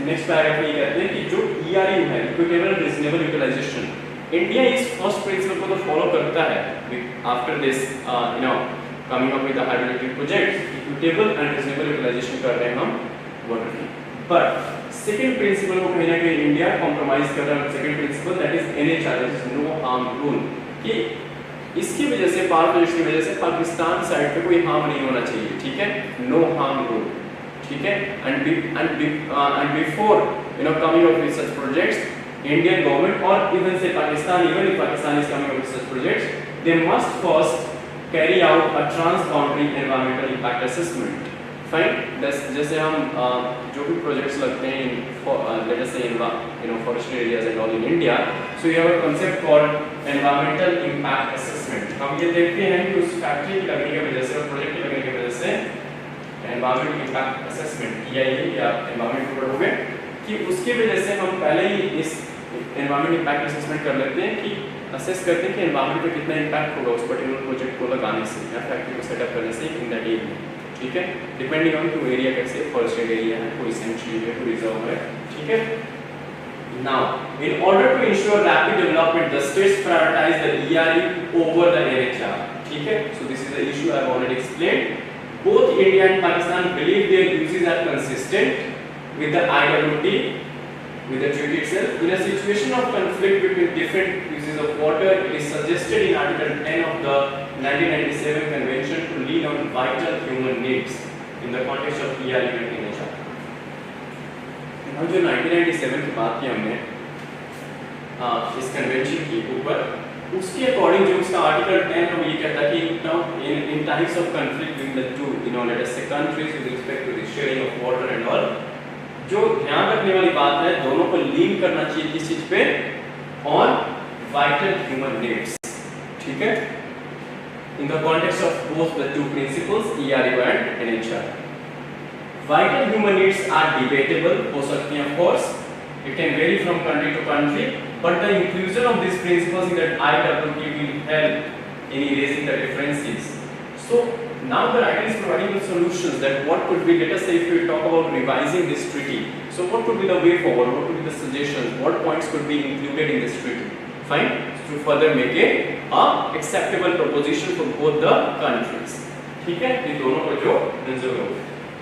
नेक्स्ट पैराग्राफ में ये कहते हैं कि जो ERU है, equitable and reasonable utilization, India इस फर्स्ट प्रिंसिपल को तो फॉलो करता है after this coming up with the hydroelectric project, equitable and reasonable utilisation कर रहे हैं हम वाटर की, बट सेकंड प्रिंसिपल को कहीं ना कहीं इंडिया कॉम्प्रोमाइज कर रहा है. Second principle that is NHR, that is no harm rule, कि इसकी वजह से पावर प्रोजेक्ट की वजह से पाकिस्तान साइड पे कोई हार्म नहीं होना चाहिए. ठीक है, नो हार्म रूल. ठीक है, and before coming up with such projects, Indian government or even say Pakistan, even if Pakistan is coming up with such projects, they must first carry out a transboundary environmental impact assessment. Fine. जैसे हम जो भी projects लगते हैं let us say in forestry areas and all in India, so you have a concept called environmental impact assessment. हम ये देखते हैं कि उस फैक्ट्री की लगने की वजह से और प्रोजेक्ट की लगने की वजह से environmental impact assessment EIA या environment को पढ़ोगे कि उसकी वजह से हम पहले ही इस एनवायरमेंट इम्पैक्ट असेसमेंट कर लेते हैं कि असेस करते हैं कि एनवायरमेंट पे कितना इम्पैक्ट होगा उस पर्टिकुलर प्रोजेक्ट को लगाने से या फैक्ट्री को सेटअप करने से इन दैट एरिया. ठीक है, डिपेंडिंग ऑन टू एरिया, कैसे फॉरेस्टेड एरिया है, कोई सेंचुरी है, कोई रिजर्व है. ठीक है, now in order to ensure rapid development the states prioritise the ERU over the NHR. ठीक है, so this is the issue I have already explained. Both India and Pakistan believe their usages are consistent with the IWT, with the treaty itself. In a situation of conflict between different uses of water, it is suggested in Article 10 of the 1997 Convention to lean on vital human needs in the context of ERU and NHR. जो 1997 की बात की हमने इस convention के ऊपर, उसके according जो उसका आर्टिकल 10 में ये कहता है कि in times of conflict between the two, let us say countries with respect to the sharing of water and all, जो ध्यान रखने वाली बात है, दोनों को लीन करना चाहिए किस चीज पे, ऑन वाइटल ह्यूमन नीड्स. ठीक है, in the context of both the two principles ERU and NHR. Vital human needs are debatable, हो सकती हैं of course, it can vary from country to country, but the inclusion of this principles in that IWT will help in erasing the differences. So now the writer is providing the solutions that what could be, let us say if we talk about revising this treaty, so what could be the way forward, what could be the suggestions, what points could be included in this treaty. Fine, to further make it a acceptable proposition for both the countries. ठीक है, ये दोनों को जो reserve हो.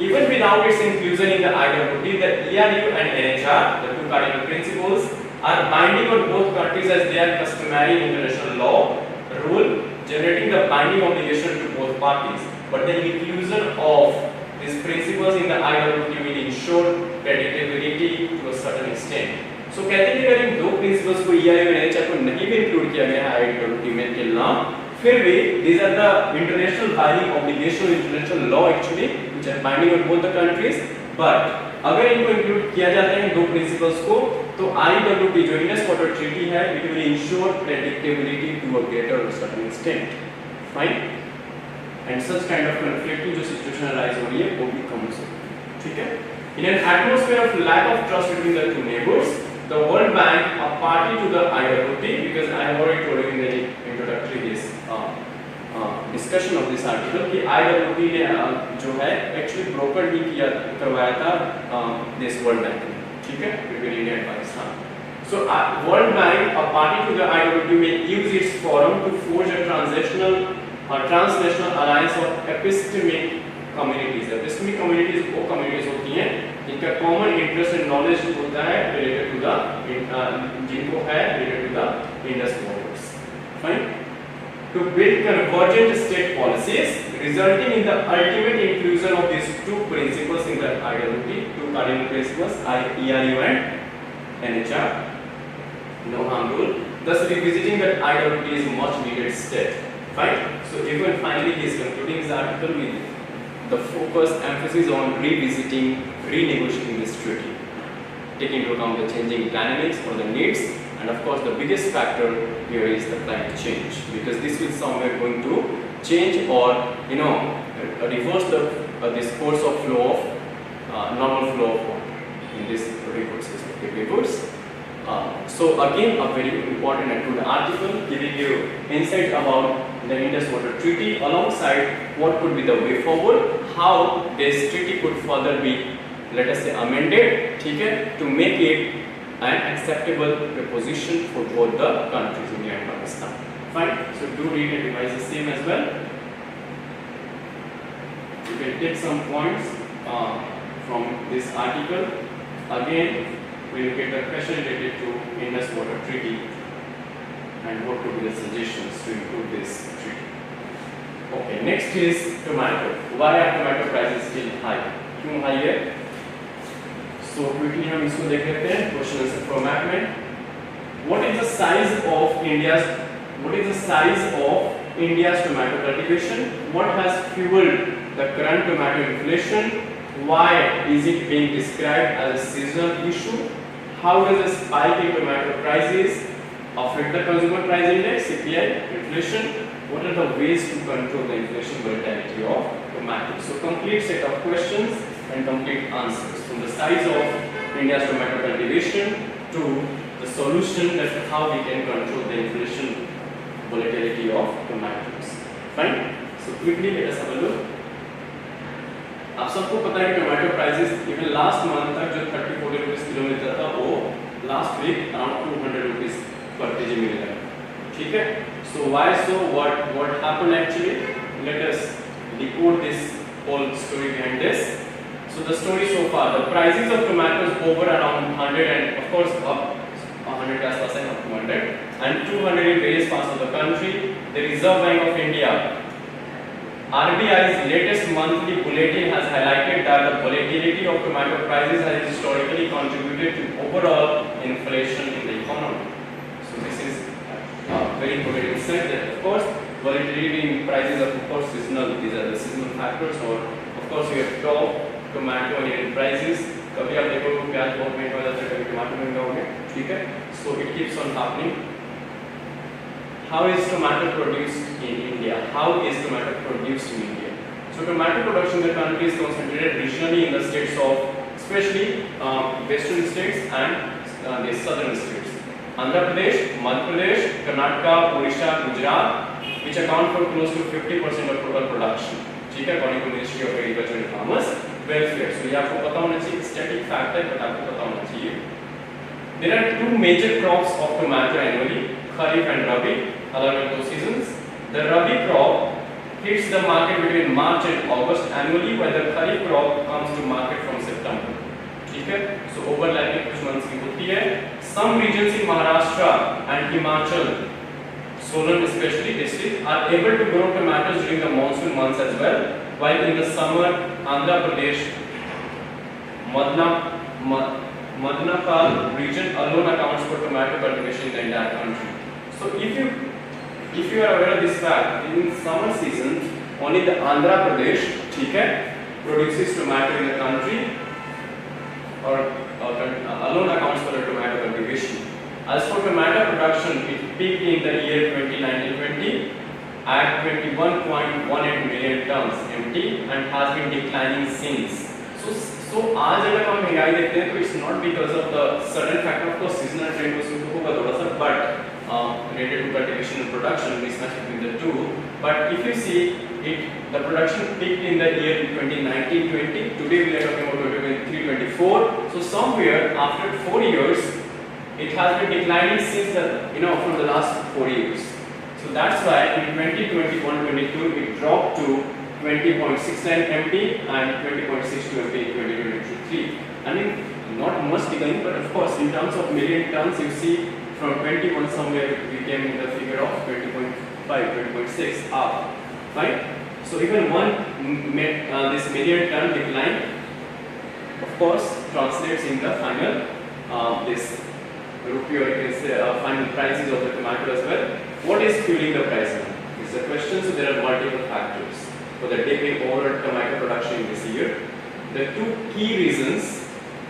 Even without its inclusion in the IWT, the ERU and NHR, the two cardinal principles, are binding on both countries as they are customary in international law, rule, generating the binding obligation to both parties. But the inclusion of these principles in the IWT will ensure predictability to a certain extent. So कहते हैं कि अगर इन दो principles को ERU और NHR को नहीं भी इंक्लूड किया गया है IWT में till now, फिर भी these are the international binding obligation, international law actually, which are binding on both the countries. But अगर इनको इंक्लूड किया जाता है दो प्रिंसिपल्स को, तो IWT जो इंडस वाटर ट्रीटी है, it will ensure predictability to a greater certain extent. Fine. And such kind of conflict जो सिचुएशन अराइज हो रही है वो भी कम हो सकती है. ठीक है, in an atmosphere of lack of trust between the two neighbors, the World Bank a party to the IWT, because I have already told you in the introductory discussion of this article कि IWT ने जो है actually broker ही किया करवाया था this World Bank ने, ठीक है, between India and Pakistan. So World Bank a party to the IWT may use its forum to forge a transnational alliance of epistemic communities. Epistemic communities वो communities होती हैं जिनका common interest and knowledge होता है related to the जिनको है related to the Indus waters. Fine. To build convergent state policies resulting in the ultimate inclusion of these two principles in the IWT, two cardinal principles, ERU and NHR, no harm rule, thus revisiting that IWT is much needed step. Fine. So even finally he is concluding his article with the focus emphasis on revisiting, renegotiating this treaty, taking into account the changing dynamics or the needs, and of course the biggest factor here is the climate change, because this will somewhere going to change or reverse this course of flow of normal flow of water in this rivers. So again a very important and good article giving you insight about the Indus Water Treaty alongside what could be the way forward, how this treaty could further be, let us say, amended, ठीक है, to make it an acceptable proposition for both the countries, India and Pakistan. Fine. So do read and revise the same as well. You can take some points from this article. Again, we will get the question related to Indus Water Treaty and what could be the suggestions to improve this treaty. Okay, next is tomato. Why are tomato prices still high? क्यों high है? So quickly हम इसको देख लेते हैं. Question answer format में. What is the size of India's tomato cultivation? What has fueled the current tomato inflation? Why is it being described as a seasonal issue? How does a spike in tomato prices affect the consumer price index, CPI, inflation? What are the ways to control the inflation volatility of tomatoes? So complete set of questions and complete answers from the size of India's tomato cultivation to the solution that how we can control the inflation volatility of tomatoes. Fine. So quickly let us have a look. आप सबको पता है कि tomato prices even last month तक जो 30-40 rupees kilo मिलता था वो लास्ट वीक अराउंड 200 रुपीस पर केजी मिल रहा है, ठीक है. So why so? What happened actually? Let us decode this whole story behind this. So the story so far, the prices of tomatoes over around 100 and of course up 100 के आसपास है, up to 100 and 200 in various parts of the country. The Reserve Bank of India, RBI's latest monthly bulletin has highlighted that the volatility of tomato prices has historically contributed to overall inflation in the economy. So this is very important insight that of course volatility in prices are of course seasonal. These are the seasonal factors. Or of course we have top tomato and onion prices. कभी आप देखो प्याज बहुत महंगा हो जाता है, कभी टमाटर महंगा हो गया, ठीक है. So it keeps on happening. How is tomato produced in India? How is tomato produced in India? So tomato production in the country is concentrated regionally in the states of, especially western states and the southern states. Andhra Pradesh, Madhya Pradesh, Karnataka, Odisha, Gujarat, which account for close to 50% of total production. ठीक है, according to Ministry of Agriculture and Farmers Welfare. So ये आपको पता होना चाहिए, static fact है, but आपको पता होना चाहिए. There are two major crops of tomato annually, Kharif and Rabi, along with those seasons. The Rabi crop hits the market between March and August annually, while the Kharif crop comes to market from September. ठीक है, so overlapping कुछ months की होती है. Some regions in Maharashtra and Himachal, Solan especially district, are able to grow tomatoes during the monsoon months as well, while in the summer, Andhra Pradesh, Madnapal region alone accounts for tomato cultivation in the entire country. So if you are aware of this fact, in summer season only the Andhra Pradesh, ठीक है, produces tomato in the country or alone accounts for the tomato cultivation. As for tomato production, it peaked in the year 2019-20 at 21.18 million tons MT and has been declining since. सो आज अगर हम महंगाई देखते हैं तो it's not because of the sudden factor of course seasonal trend उसमें होगा थोड़ा सा, but related to cultivation and production mismatch between the two. But if you see it, the production peaked in the year 2019-20. Today we are talking about 2023-24. So somewhere after 4 years, it has been declining since the from the last 4 years. So that's why in 2021-22 it dropped to 20.69 MT and 20.62 MT in 2023. I mean, not much decline, but of course in terms of million tons, you see from 21 somewhere we came in the figure of 20.5, 20.6 up. Fine. So even this million ton decline, of course, translates in the final this rupee, or you can say final prices of the tomato as well. What is fueling the price now? Is the question. So there are multiple factors for the dip in overall tomato production in this year. The two key reasons,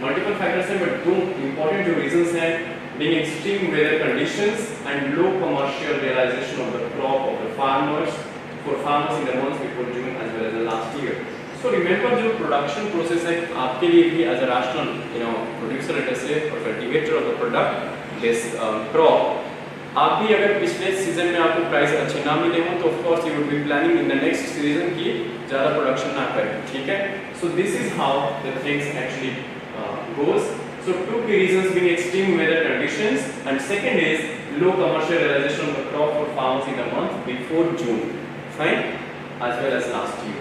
multiple factors हैं, but two important reasons हैं, being extreme weather conditions and low commercial realization of the crop of the farmers in the months before June as well as the last year. So remember, जो production process है आपके लिए भी as a rational producer, let us say, or cultivator of the product, this crop, आप भी अगर पिछले season में आपको प्राइस अच्छे ना मिले हो तो of course you would be planning in the next season की ज़्यादा production ना करें, ठीक है? So this is how the things actually goes. So two key reasons being extreme weather conditions, and second is low commercial realization of the crop for farmers in the month before June, fine, as well as last year.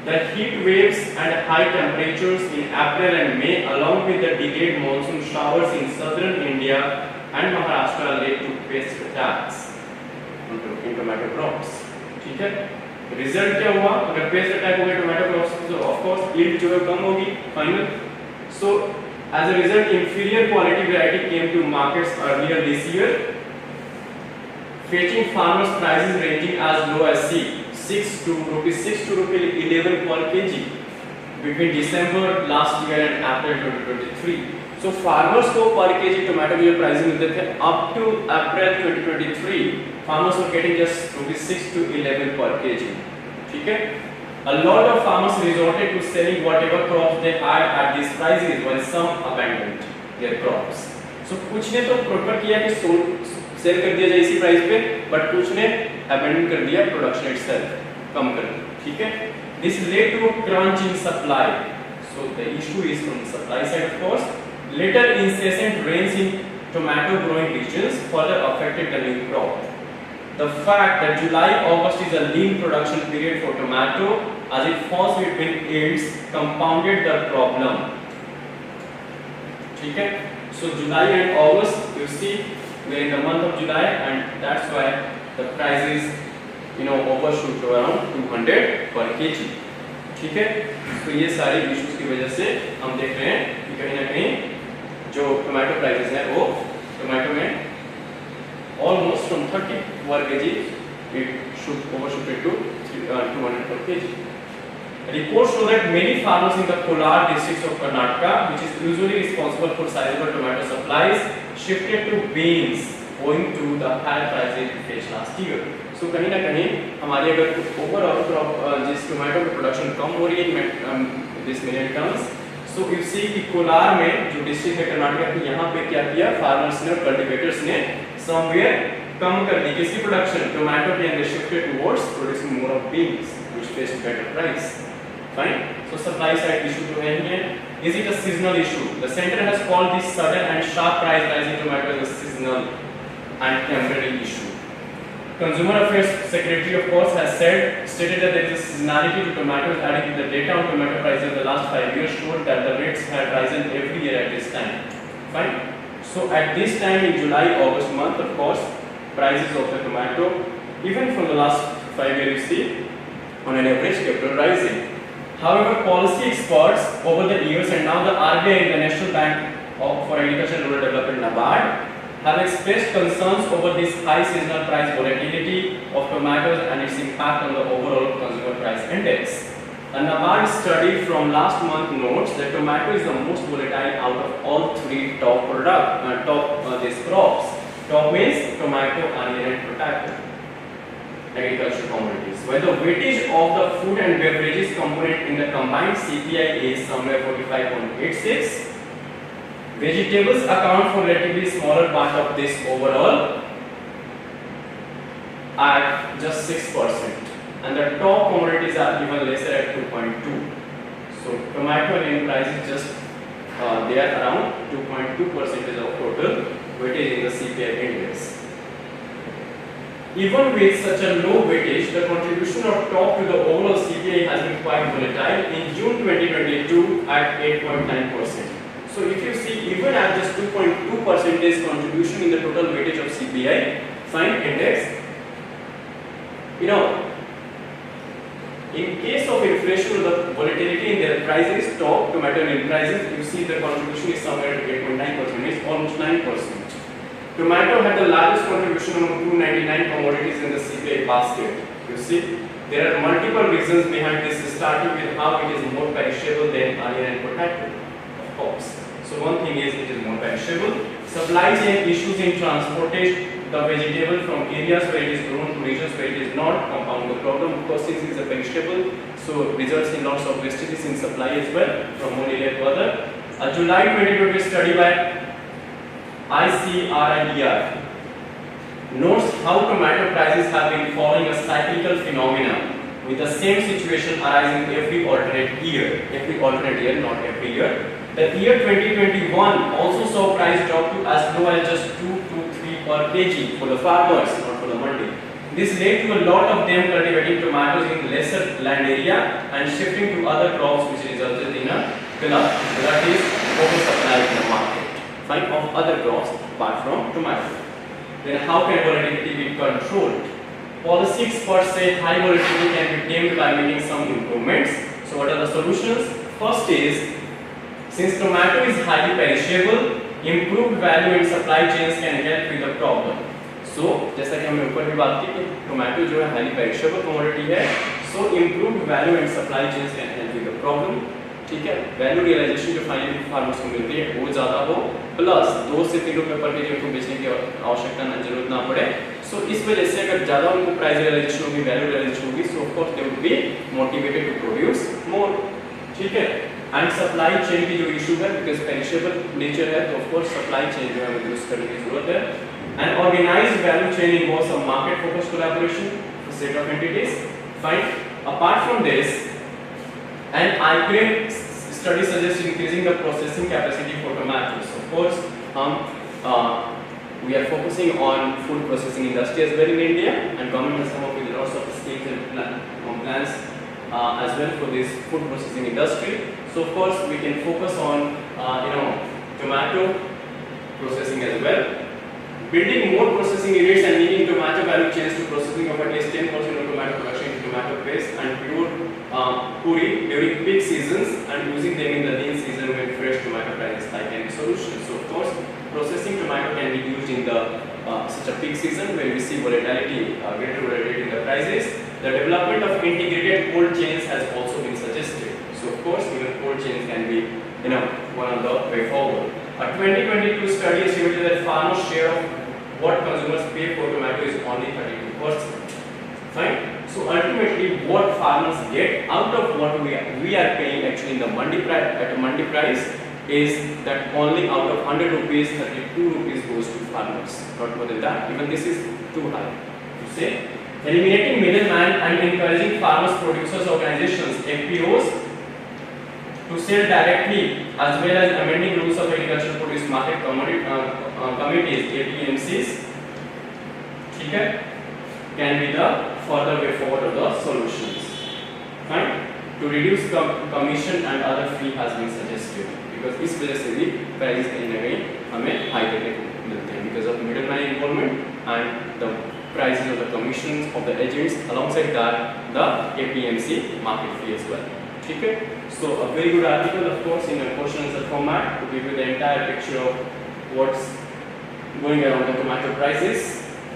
The heat waves and high temperatures in April and May, along with the delayed monsoon showers in southern India and Maharashtra, led to pest attacks in tomato crops. ठीक है? Result क्या हुआ? अगर pest attack हो गया tomato crops, तो of course yield जो है कम होगी, final. So, as a result, inferior quality variety came to markets earlier this year, fetching farmers prices ranging as low as 6 to rupees 11 per kg between December last year and April 2023. So, farmers को per kg tomato के prices मिलते थे up to April 2023. Farmers were getting just rupees 6 to 11 per kg. ठीक है? A lot of farmers resorted to selling whatever crops they had at these prices, while some abandoned their crops. So कुछ ने तो product किया कि cell कर दिया जाए इसी प्राइस पे, बट कुछ ने abandon कर दिया प्रोडक्शन itself, कम कर दिया, ठीक है? This led to a crunch in supply. So the issue is from the supply side, of course. Later, incessant rains in tomato growing regions further affected the new crop. The fact that July-August is a lean production period for tomato, as it falls between yields, compounded the problem. ठीक है? So July and August, you see, we are in the month of July, and that's why the prices, overshoot to around 200 per kg. ठीक है? तो ये सारी issues की वजह से हम देख रहे हैं कि कहीं ना कहीं जो tomato prices हैं, वो tomato में almost from 30 per kg, it should overshoot it to 200 per kg. Reports show that many farmers in the Kolar districts of Karnataka, which is usually responsible for sizable tomato supplies, shifted to beans owing to the higher prices faced last year. So कहीं ना कहीं हमारी अगर overall crop जिस tomato की production कम हो रही है this million tons, so you see कि कोलार में जो डिस्ट्रिक्ट है कर्नाटका की, यहाँ पे क्या किया फार्मर्स ने और कल्टिवेटर्स ने somewhere कम कर दी किसकी प्रोडक्शन टोमेटो की, and they shifted towards producing more of beans which faced better price. Fine. So supply side issue तो है ही है. Is it a seasonal issue? The center has called this sudden and sharp price rise in tomato as a seasonal and temporary issue. Consumer Affairs Secretary, of course, has stated that there is a seasonality to tomatoes, adding to the data on tomato prices in the last 5 years showed that the rates had risen every year at this time. Fine. So at this time in July-August month, of course, prices of the tomato, even from the last 5 years, you see, on an average, kept on rising. However, policy experts over the years, and now the RBI and the National Bank for Agriculture and Rural Development (NABARD) have expressed concerns over this high seasonal price volatility of tomatoes and its impact on the overall consumer price index. A NABARD study from last month notes that tomato is the most volatile out of all three top crops. Top means tomato, onion, and potato. agricultural commodities. While the weightage of the food and beverages component in the combined CPI is somewhere 45.86. Vegetables account for relatively smaller part of this overall at just 6%, and the top commodities are even lesser at 2.2. So tomato in price is just they are around 2.2% of total weightage in the CPI index. Even with such a low weightage, the contribution of top to the overall CPI has been quite volatile in June 2022 at 8.9%. So if you see, even at just 2.2% contribution in the total weightage of CPI fine index, you know, in case of inflation or the volatility in their prices, top tomato in prices, you see the contribution is somewhere at 8.9%, it's almost 9%. Tomato had the largest contribution among 299 commodities in the CPI basket. You see, there are multiple reasons behind this, starting with how it is more perishable than onion and potato, of course. So one thing is it is more perishable. Supply chain issues in transportation the vegetable from areas where it is grown to regions where it is not compound the problem, because since it is a vegetable, so results in lots of wastages in supply as well from one area to other. A July 2020 study by ICRIER notes how tomato prices have been following a cyclical phenomenon with the same situation arising every alternate year, not every year. The year 2021 also saw price drop to as low as just 2 to 3 per kg for the farmers, not for the mandi. This led to a lot of them cultivating tomatoes in lesser land area and shifting to other crops, which resulted in a glut, that is oversupply in the market. Fine, of other crops apart from tomato. Then how can volatility be controlled? Policy experts say high volatility can be tamed by making some improvements. So what are the solutions? First is, since tomato is highly perishable, improved value and supply chains can help with the problem. So जैसा कि हमने ऊपर भी बात की कि tomato जो है highly perishable commodity है, so improved value and supply chains can help with the problem. ठीक है, वैल्यू रियलाइजेशन जो फाइनली फार्मर्स को मिलती है वो ज़्यादा हो, प्लस 2 से 3 रुपए पर केजी उनको बेचने की आवश्यकता ना जरूरत ना पड़े. सो इस वजह से अगर ज़्यादा उनको प्राइस रियलाइजेशन होगी, वैल्यू रियलाइजेशन होगी, so of course they would be motivated to produce more. ठीक है, एंड सप्लाई चेन की जो इशू है, बिकॉज पेरिशेबल नेचर है, तो ऑफ कोर्स सप्लाई चेन जो है हमें यूज करने की जरूरत है. And organised value chain involves a market focused collaboration set of entities. Fine, apart from this, and ICRIER study suggests increasing the processing capacity for tomatoes. Of course, we are focusing on food processing industry as well in India, and government has come up with lots of schemes and plans as well for this food processing industry. So of course, we can focus on tomato processing as well. Building more processing units and linking tomato value chains to processing of at least 10% of tomato production into tomato paste and pure puri during peak seasons, and using them in the lean season when fresh tomato prices high can be solution. So of course, processing tomato can be used in the such a peak season when we see volatility, greater volatility in the prices. The development of integrated cold chains has also been suggested. So of course, even cold chains can be one of the way forward. A 2022 study estimated that farmers' share of what consumers pay for tomato is only 32%. Fine. So ultimately, what farmers get out of what we are paying actually in the mandi price at a mandi price is that only out of 100 rupees, 32 rupees goes to farmers. Not more than that. Even this is too high to say. Eliminating middleman and encouraging farmers producers organizations (FPOs) to sell directly, as well as amending rules of agricultural produce market committees (APMCs). Okay, can be the further way forward of the solutions. Fine. To reduce commission and other fee has been suggested, because इस वजह से भी price कहीं ना कहीं हमें high देखने को मिलते हैं because of middleman involvement and the prices of the commissions of the agents, alongside that the APMC market fee as well. ठीक है. So a very good article, of course, in a question answer format to give you the entire picture of what's going around the tomato prices.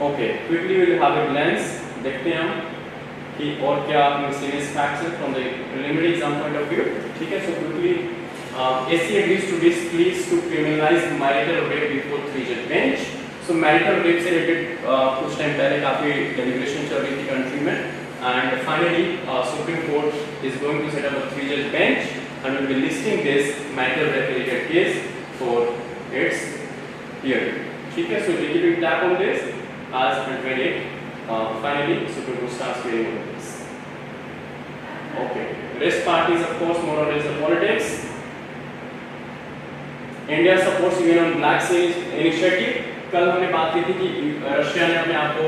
Okay, quickly we will have a glance. देखते हैं हम कि और क्या miscellaneous facts है from the preliminary exam point of view. ठीक है. So quickly, SC agrees to this please to criminalize marital rape before 3-judge bench. So marital rape से रिलेटेड कुछ टाइम पहले काफ़ी डेलिब्रेशन चल रही थी कंट्री में, and finally supreme court is going to set up a 3-judge bench and will be listing this marital rape related case for its hearing. ठीक है, so they will tap on this as and when it finally Supreme Court starts hearing on this. Okay, rest part is of course more or less the politics. India supports UN on Black Sea initiative. कल हमने बात की थी कि Russia ने अपने आप को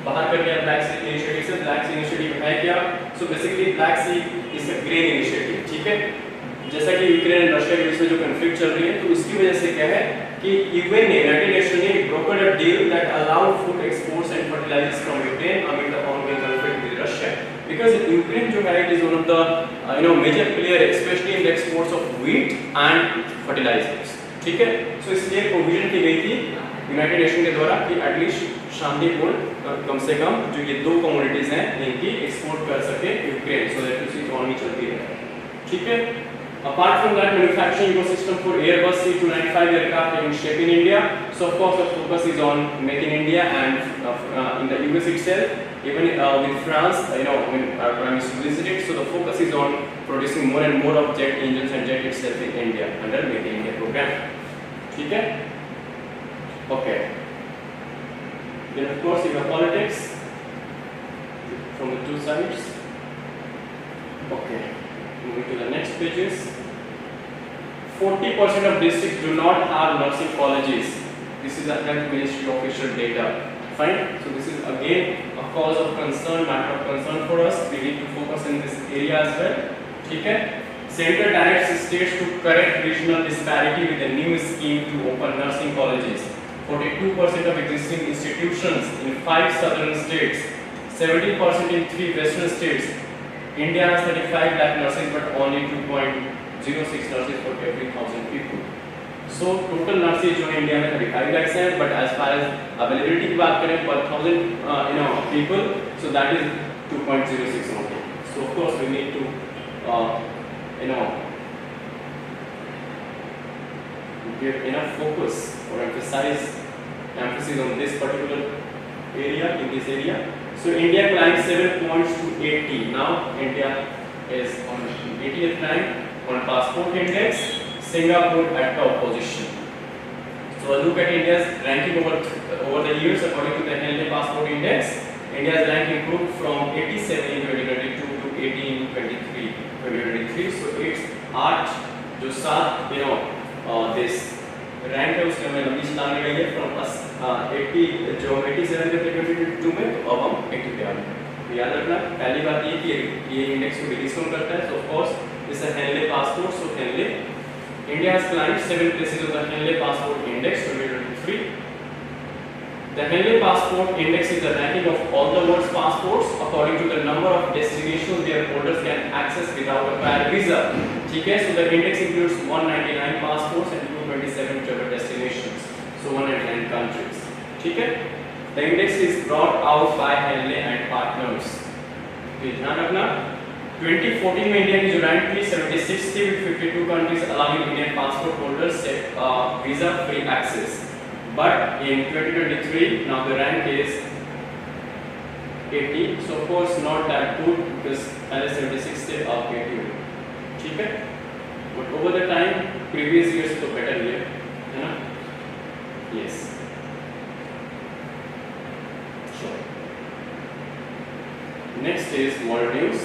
बाहर कर दिया ब्लैक सी इनिशिएटिव से। ब्लैक सी इनिशिएटिव है क्या? So basically Black Sea is a grain initiative, ठीक है। जैसा कि यूक्रेन और रशिया के बीच में जो कॉन्फ्लिक्ट चल रही है, तो उसकी वजह से क्या है कि यूएन ने, यूनाइटेड नेशन ने brokered a deal that allowed food exports and fertilisers from Ukraine amid the ongoing conflict with Russia, because Ukraine जो है it is one of the major player specially in the exports of wheat and fertilisers, ठीक है। सो इसलिए provision की गई थी United nation के द्वारा कि एटलीस्ट शांतिपूर्ण कम से कम जो ये दो कमोडिटीज हैं इनकी एक्सपोर्ट कर सके यूक्रेन, सो दैट उसकी इकोनॉमी चलती रहे, ठीक है। Apart from that, manufacturing ecosystem for Airbus C295 aircraft taking shape in India. So of course the focus is on Make in India and in the US itself. Even with France, when Prime Minister visited, so the focus is on producing more and more of jet engines and jet itself in India under Make in India program. ठीक है? Okay. Then of course you have politics from the two sides. Okay. Moving to the next pages. 40% of districts do not have nursing colleges. This is a Health Ministry official data. Fine. So this is again a cause of concern, matter of concern for us. We need to focus in this area as well. ठीक है? Center directs states to correct regional disparity with a new scheme to open nursing colleges. 42% of existing institutions in 5 southern states, 70% in 3 western states. India has 35 lakh nurses but only 2.06 nurses for every 1,000 people. So total nurses जो India में 35 lakhs हैं, but as far as availability की बात करें per 1,000 people, so that is 2.06 only. So of course we need to give enough focus or emphasis on this particular area, in this area. So India climbed 7 points to 80. Now India is on 80th rank on passport index. Singapore at top position. So look at India's ranking over the years according to the Henley passport index. India's rank improved from 87 in 2022 to 80 in 2023. So it's 8 जो 7 this rank है उसके हमें लंबी छलांग लगाई है from 80 जो 87 के थे 2022 में, तो अब हम 80 पे आ गए। तो याद रखना पहली बात ये कि ये इंडेक्स को रिलीज कौन करता है। So of course this is Henley passport. So Henley India has climbed 7 places on the Henley passport index 2023. The Henley passport index is the ranking of all the world's passports according to the number of destinations their holders can access without a prior visa. ठीक है, so the index includes 199 passports and 227 travel destinations, so 199 countries. ठीक है, the index is brought out by Henley and partners. तो ध्यान रखना 2014 में India की जो रैंक थी 76 थी with 52 countries allowing Indian passport holders visa free access. But in 2023, now the rank is 80. So of course not that good because पहले 76 थे अब 80 हो, ठीक है? But over the time, previous years तो better ही है ना? Yes. Sure. Next is world news.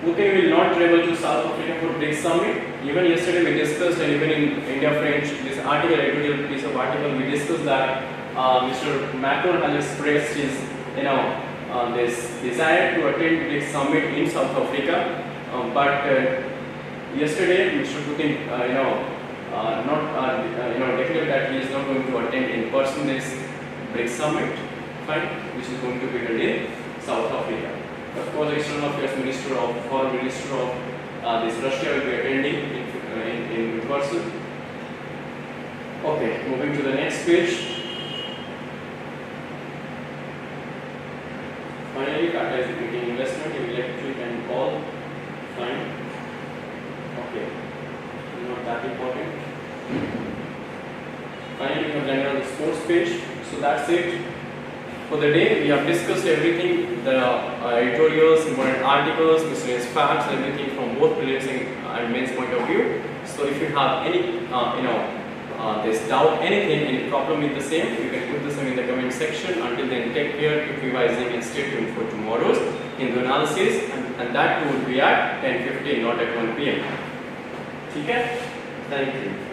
Putin will not travel to South Africa for BRICS summit. Even yesterday we discussed, and even in India French, this article, editorial piece of article, we discussed that Mr. Macron has expressed his, this desire to attend BRICS summit in South Africa. But yesterday, Mr. Putin, declared that he is not going to attend in person this BRICS summit, fine, which is going to be held in South Africa. Of course, External Affairs Minister of Foreign Minister of this Russia will be attending in person. Okay, moving to the next page. Finally, Tata is making investment in electric and coal. Fine. Okay, not that important. Finally, we have landed on the sports page. So that's it for the day. We have discussed everything, the editorials, important articles, miscellaneous facts, everything from both prelims and mains point of view. So if you have any this doubt, anything, any problem with the same, you can put the same in the comment section. Until then, take care, keep revising, and stay tuned for tomorrow's Hindu analysis, and that would be at 10:15, not at 1 p.m. Okay? Thank you.